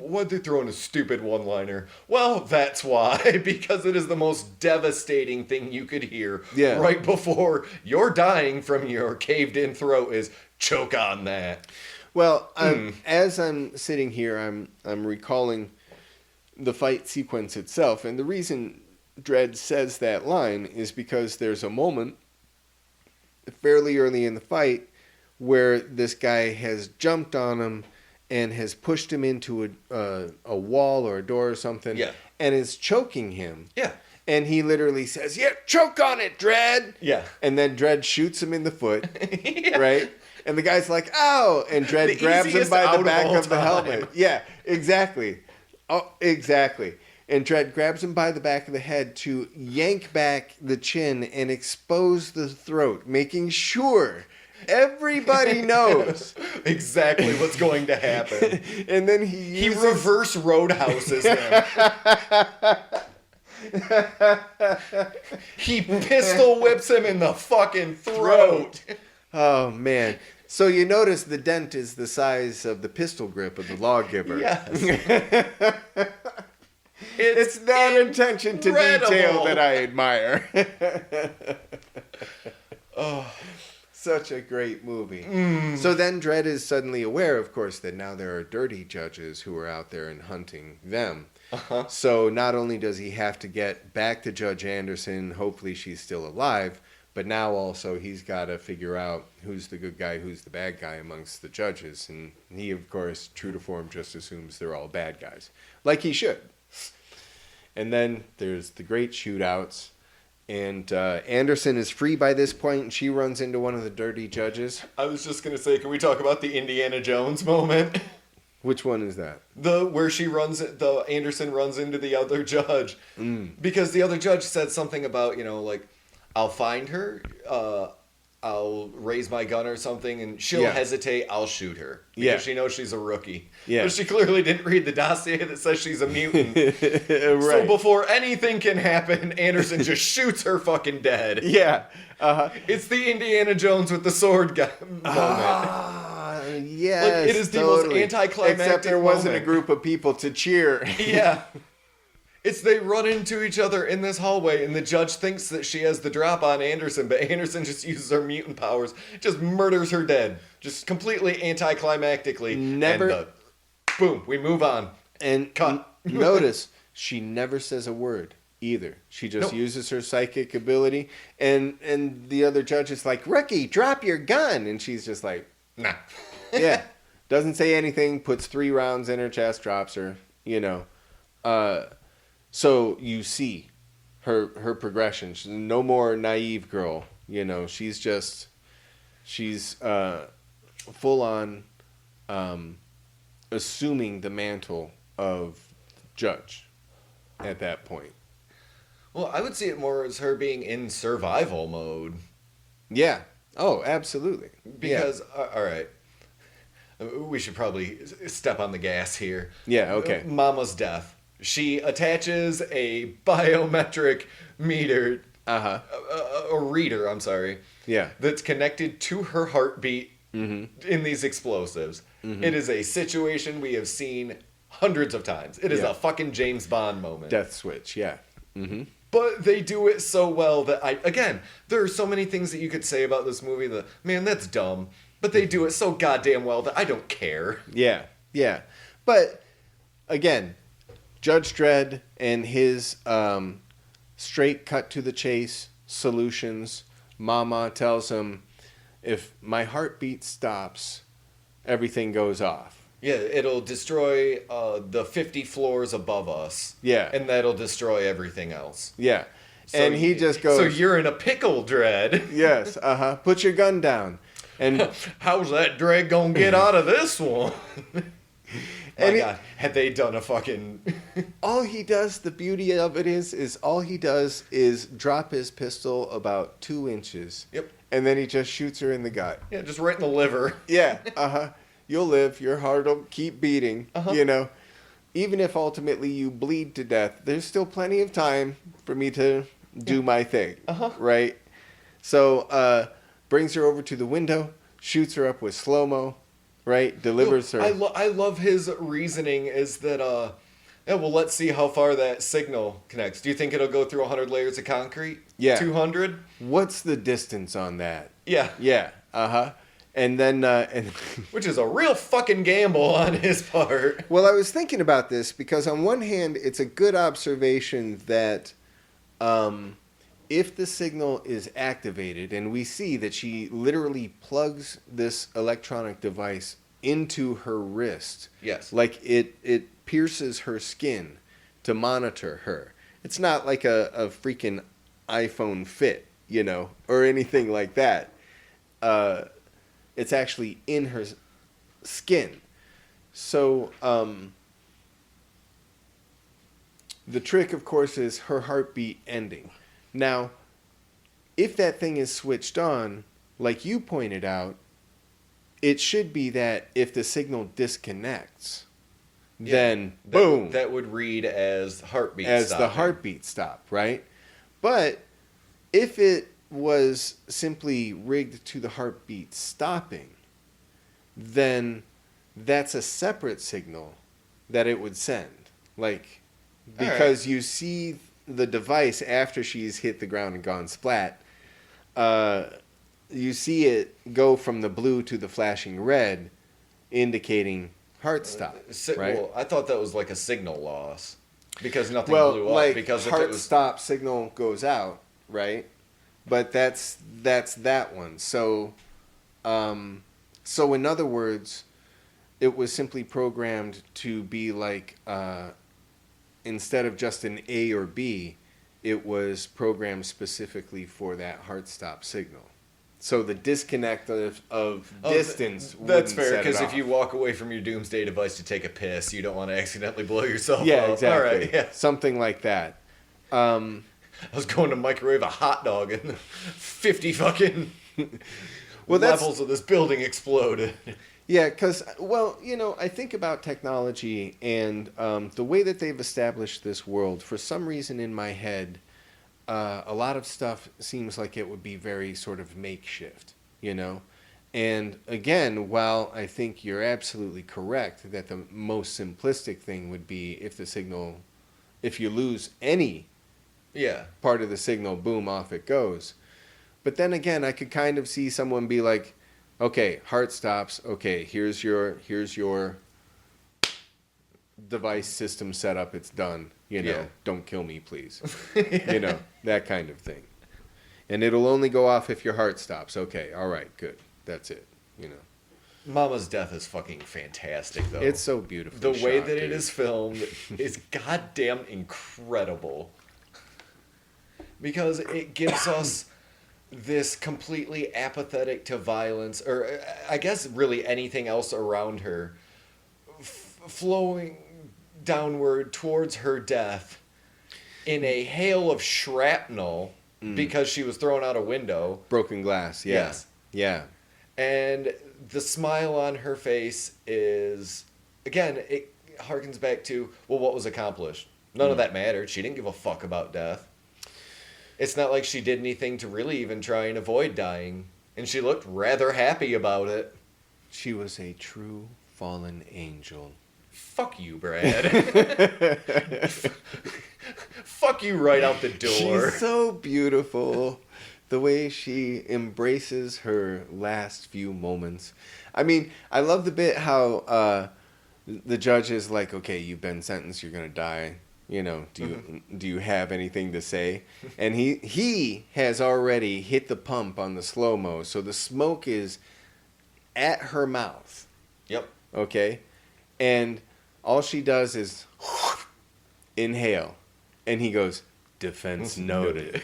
why'd they throw in a stupid one-liner? Well, that's why. Because it is the most devastating thing you could hear right before you're dying from your caved-in throat is choke on that. Well, as I'm sitting here, I'm recalling the fight sequence itself, and the reason Dredd says that line is because there's a moment fairly early in the fight where this guy has jumped on him and has pushed him into a wall or a door or something, and is choking him. Yeah. And he literally says, yeah, choke on it, Dredd! Yeah. And then Dredd shoots him in the foot, right? And the guy's like, ow! And Dredd grabs him by the back of the helmet. Yeah, exactly. Oh, exactly. And Dredd grabs him by the back of the head to yank back the chin and expose the throat, making sure everybody knows exactly what's going to happen. And then he reverse roadhouses him. He pistol whips him in the fucking throat. Oh, man. So you notice the dent is the size of the pistol grip of the lawgiver. Yes. It's that attention to detail that I admire. Oh, such a great movie. So then Dredd is suddenly aware, of course, that now there are dirty judges who are out there and hunting them. Uh-huh. So not only does he have to get back to Judge Anderson, hopefully she's still alive, but now also he's got to figure out who's the good guy, who's the bad guy amongst the judges. And he, of course, true to form, just assumes they're all bad guys. Like he should. And then there's the great shootouts. And Anderson is free by this point, and she runs into one of the dirty judges. I was just going to say, can we talk about the Indiana Jones moment? Which one is that? Where Anderson runs into the other judge. Because the other judge said something about, like, I'll find her, I'll raise my gun or something, and she'll hesitate, I'll shoot her. Because she knows she's a rookie. Yeah. But she clearly didn't read the dossier that says she's a mutant. Right. So before anything can happen, Anderson just shoots her fucking dead. Yeah. Uh-huh. It's the Indiana Jones with the sword gun moment. Yes, like, it is the most anticlimactic Except there wasn't a group of people to cheer. Yeah. They run into each other in this hallway, and the judge thinks that she has the drop on Anderson, but Anderson just uses her mutant powers, just murders her dead. Just completely anticlimactically. And boom, we move on. And cut. Notice, she never says a word either. She just uses her psychic ability, and the other judge is like, Rookie, drop your gun! And she's just like, nah. Yeah. Doesn't say anything, puts 3 rounds in her chest, drops her, So you see her progression. She's no more naive girl. She's full on assuming the mantle of judge at that point. Well, I would see it more as her being in survival mode. Yeah. Oh, absolutely. Because, all right, we should probably step on the gas here. Yeah, okay. Mama's death. She attaches a biometric meter, a reader, I'm sorry, that's connected to her heartbeat in these explosives. Mm-hmm. It is a situation we have seen hundreds of times. It is a fucking James Bond moment. Death switch, yeah. Mm-hmm. But they do it so well that there are so many things that you could say about this movie that, man, that's dumb. But they do it so goddamn well that I don't care. Yeah, yeah. But, again, Judge Dredd and his straight cut to the chase solutions. Mama tells him, if my heartbeat stops, everything goes off. Yeah, it'll destroy the 50 floors above us. Yeah. And that'll destroy everything else. Yeah. So and he just goes... So you're in a pickle, Dredd. Yes, Put your gun down. And how's that Dredd gonna get out of this one? My God, had they done a fucking... all he does, the beauty of it is all he does is drop his pistol about 2 inches. Yep. And then he just shoots her in the gut. Yeah, just right in the liver. Yeah, You'll live, your heart will keep beating, you know. Even if ultimately you bleed to death, there's still plenty of time for me to do my thing, right? So, brings her over to the window, shoots her up with slow-mo, right? Delivers her. I love his reasoning is that, yeah, well, let's see how far that signal connects. Do you think it'll go through 100 layers of concrete? Yeah. 200? What's the distance on that? Yeah. Yeah, And then, which is a real fucking gamble on his part. Well, I was thinking about this because on one hand, it's a good observation that if the signal is activated, and we see that she literally plugs this electronic device into her wrist. Yes. Like it pierces her skin to monitor her. It's not like a freaking iPhone Fit, you know, or anything like that. It's actually in her skin. So the trick, of course, is her heartbeat ending. Now, if that thing is switched on, like you pointed out, it should be that if the signal disconnects, then boom. That would read as heartbeat as stopping. the heartbeat stop, right? But if it was simply rigged to the heartbeat stopping, then that's a separate signal that it would send. Like, because you see the device after she's hit the ground and gone splat, you see it go from the blue to the flashing red, indicating heart stop. Right? Well, I thought that was like a signal loss because nothing Well, blew up. like Because if heart it was stop signal goes out, right? But that's that one. So, so in other words, it was simply programmed to be like instead of just an A or B, it was programmed specifically for that heart stop signal. So the disconnect of distance. That's fair, because if you walk away from your doomsday device to take a piss, you don't want to accidentally blow yourself yeah, up. exactly. All right, yeah. Something like that. I was going to microwave a hot dog and 50 fucking levels of this building exploded. Yeah, because, well, you know, I think about technology and the way that they've established this world. For some reason in my head, a lot of stuff seems like it would be very sort of makeshift, you know? And again, while I think you're absolutely correct that the most simplistic thing would be if you lose any part of the signal, boom, off it goes. But then again, I could kind of see someone be like, okay, heart stops. Okay, here's your device system setup. It's done. You know, don't kill me, please. You know, that kind of thing. And it'll only go off if your heart stops. Okay, all right, good. That's it. You know. Mama's death is fucking fantastic, though. It's so beautiful. The way that it is filmed is goddamn incredible. Because it gives us this completely apathetic to violence, or I guess really anything else around her, flowing downward towards her death in a hail of shrapnel because she was thrown out a window. Broken glass, yeah. Yes. Yeah. And the smile on her face is, again, it harkens back to, well, what was accomplished? None of that mattered. She didn't give a fuck about death. It's not like she did anything to really even try and avoid dying. And she looked rather happy about it. She was a true fallen angel. Fuck you, Brad. Fuck you right out the door. She's so beautiful. The way she embraces her last few moments. I mean, I love the bit how the judge is like, okay, you've been sentenced, you're going to die. You know, do you have anything to say? And he has already hit the pump on the slow-mo, so the smoke is at her mouth. Yep. Okay? And all she does is inhale. And he goes, defense noted.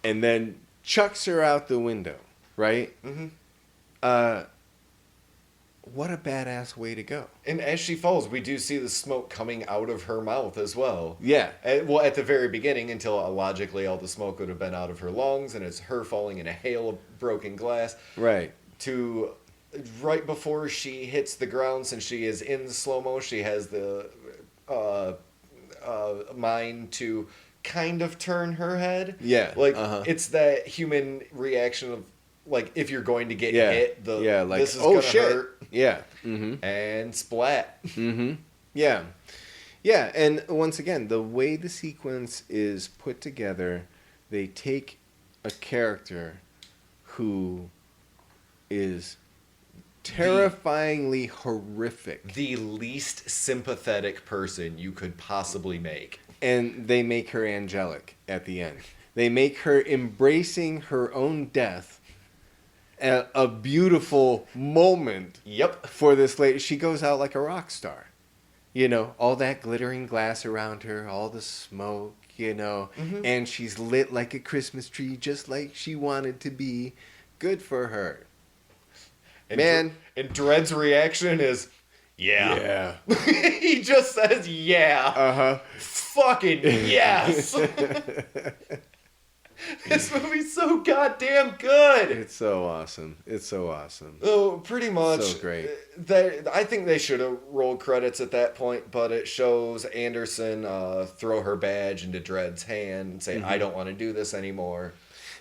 And then chucks her out the window, right? Mm-hmm. what a badass way to go. And as she falls, we do see the smoke coming out of her mouth as well. Yeah. Well, at the very beginning, until logically all the smoke would have been out of her lungs, and it's her falling in a hail of broken glass. Right. To right before she hits the ground, since she is in slow-mo, she has the mind to kind of turn her head. Yeah. Like, it's that human reaction of, like, if you're going to get hit, like, this is oh, gonna shit. hurt. Yeah. And splat. Yeah. Yeah, and once again, the way the sequence is put together, they take a character who is terrifyingly horrific. The least sympathetic person you could possibly make. And they make her angelic at the end. They make her embracing her own death. A beautiful moment. Yep. For this lady. She goes out like a rock star. You know, all that glittering glass around her, all the smoke, you know, and she's lit like a Christmas tree just like she wanted to be. Good for her. And Man. And Dredd's reaction is, yeah. Yeah. He just says, yeah. Fucking yes. This movie's so goddamn good. It's so awesome. It's so awesome. Oh, pretty much. So great. I think they should have rolled credits at that point, but it shows Anderson throw her badge into Dredd's hand and say, I don't want to do this anymore.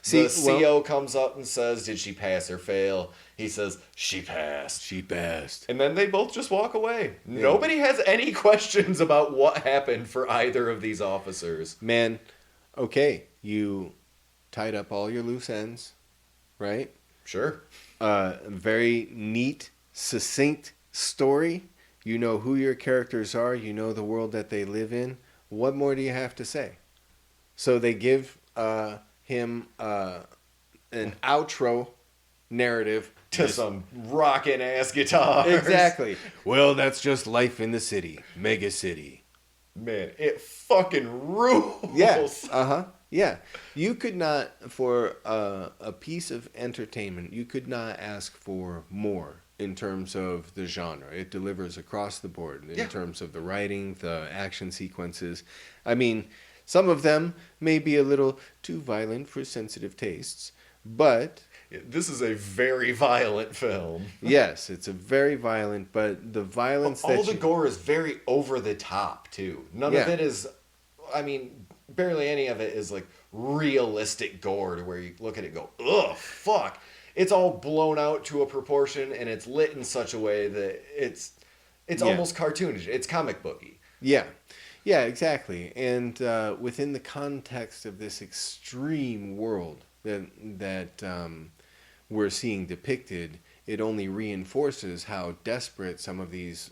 See, the CO comes up and says, did she pass or fail? He says, she passed. She passed. And then they both just walk away. Yeah. Nobody has any questions about what happened for either of these officers. Man, okay, you tied up all your loose ends, right? Sure. Very neat, succinct story. You know who your characters are. You know the world that they live in. What more do you have to say? So they give him an outro narrative to some rockin' ass guitars. Exactly. Well, that's just life in the city, mega city. Man, it fucking rules. Yes. Yeah. You could not, for a piece of entertainment, you could not ask for more in terms of the genre. It delivers across the board in terms of the writing, the action sequences. I mean, some of them may be a little too violent for sensitive tastes, but... This is a very violent film. Yes, it's a very violent, but the violence all the gore is very over the top, too. None of it is... I mean, barely any of it is, like, realistic gore to where you look at it and go, ugh, fuck. It's all blown out to a proportion, and it's lit in such a way that it's almost cartoonish. It's comic booky. Yeah. Yeah, exactly. And within the context of this extreme world that we're seeing depicted, it only reinforces how desperate some of these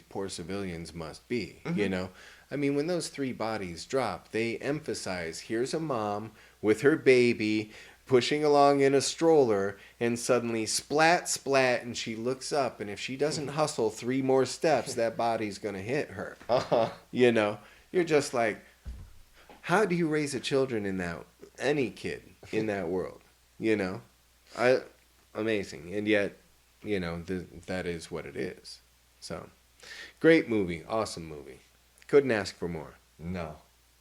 poor civilians must be. You know, I mean, when those 3 bodies drop, they emphasize here's a mom with her baby pushing along in a stroller, and suddenly splat, splat, and she looks up, and if she doesn't hustle 3 more steps, that body's gonna hit her. You know, you're just like, how do you raise a children in that, any kid in that world? You know, amazing, and yet, you know, that is what it is. So, great movie, awesome movie. Couldn't ask for more. No.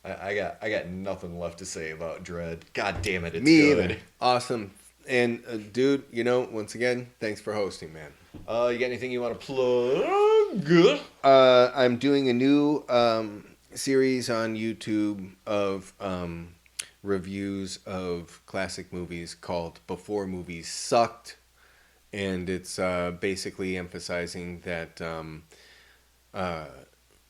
I got nothing left to say about Dredd. God damn it, it's Me good. Either. Awesome. And dude, you know, once again, thanks for hosting, man. You got anything you want to plug? I'm doing a new series on YouTube of reviews of classic movies called Before Movies Sucked, and it's basically emphasizing that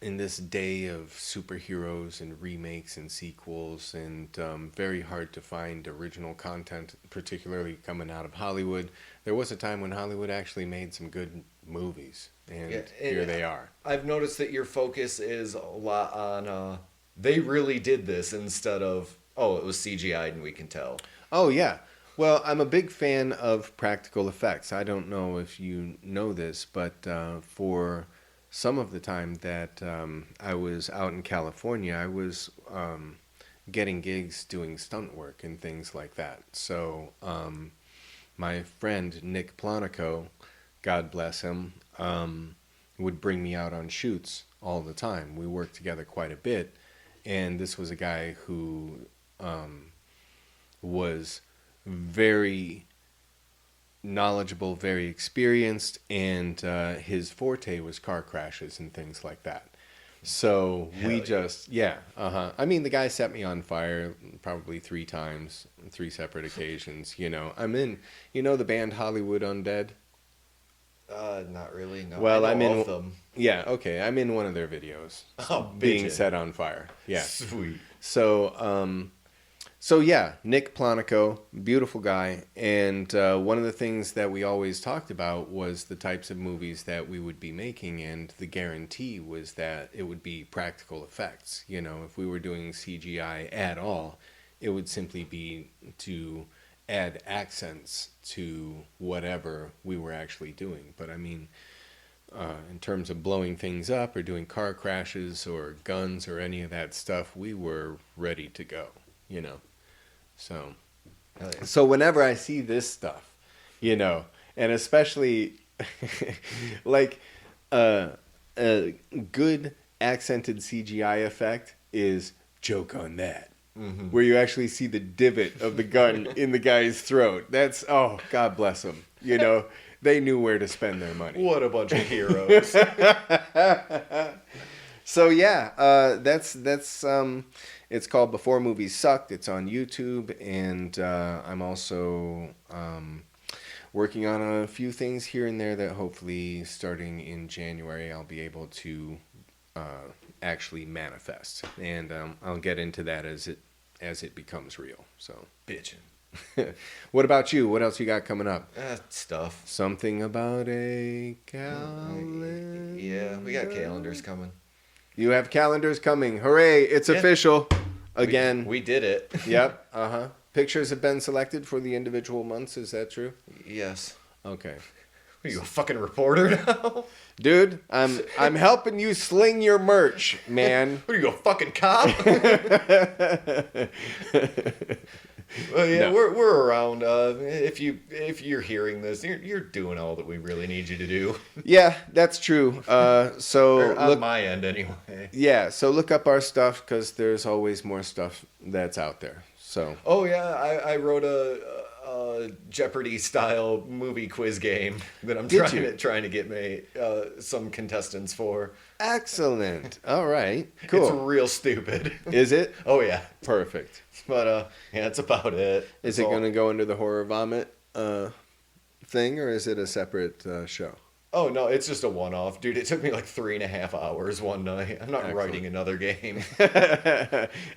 in this day of superheroes and remakes and sequels, and very hard to find original content, particularly coming out of Hollywood, there was a time when Hollywood actually made some good movies, and here they are. I've noticed that your focus is a lot on they really did this instead of, oh, it was CGI'd and we can tell. Oh, yeah. Well, I'm a big fan of practical effects. I don't know if you know this, but for some of the time that I was out in California, I was getting gigs doing stunt work and things like that. So my friend Nick Planico God bless him, would bring me out on shoots all the time. We worked together quite a bit, and this was a guy who was very knowledgeable, very experienced, and his forte was car crashes and things like that. So we just, I mean, the guy set me on fire probably 3 times, 3 separate occasions. You know, I'm in, the band Hollywood Undead? Not really. No. Well, I'm in all of them. Yeah, okay. I'm in one of their videos. Oh, being bitchin'. set on fire. Yeah. Sweet. So yeah, Nick Planico, beautiful guy, and one of the things that we always talked about was the types of movies that we would be making, and the guarantee was that it would be practical effects. You know, if we were doing CGI at all, it would simply be to add accents to whatever we were actually doing. But I mean, in terms of blowing things up or doing car crashes or guns or any of that stuff, we were ready to go, So whenever I see this stuff, and especially like a good accented CGI effect is Joke on That. Mm-hmm. Where you actually see the divot of the gun in the guy's throat. That's, oh, God bless them. They knew where to spend their money. What a bunch of heroes. So yeah, that's it's called Before Movies Sucked. It's on YouTube, and I'm also working on a few things here and there that hopefully starting in January I'll be able to actually manifest, and I'll get into that as it becomes real. So Bitchin'. What about you? What else you got coming up? Stuff. Something about a calendar. Yeah, we got calendars coming. You have calendars coming. Hooray, it's official. Again. We did it. Yep. Pictures have been selected for the individual months. Is that true? Yes. Okay. Are you a fucking reporter now? Dude, I'm helping you sling your merch, man. What are you, a fucking cop? Well, yeah, no. We're around. If you're hearing this, you're doing all that we really need you to do. Yeah, that's true. So on my end, anyway. Yeah, so look up our stuff because there's always more stuff that's out there. So. Oh yeah, I wrote a Jeopardy style movie quiz game that I'm trying to get some contestants for. Excellent. All right. Cool. It's real stupid. Is it? Oh yeah. Perfect. But yeah, that's about it. Is it going to go into the horror vomit thing, or is it a separate show? Oh no, it's just a one-off, dude. It took me like 3.5 hours one night. I'm not writing another game.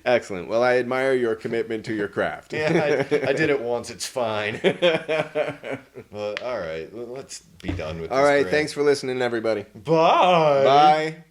Excellent. Well, I admire your commitment to your craft. Yeah, I did it once. It's fine. But all right, let's be done with this. All right, thanks for listening, everybody. Bye. Bye.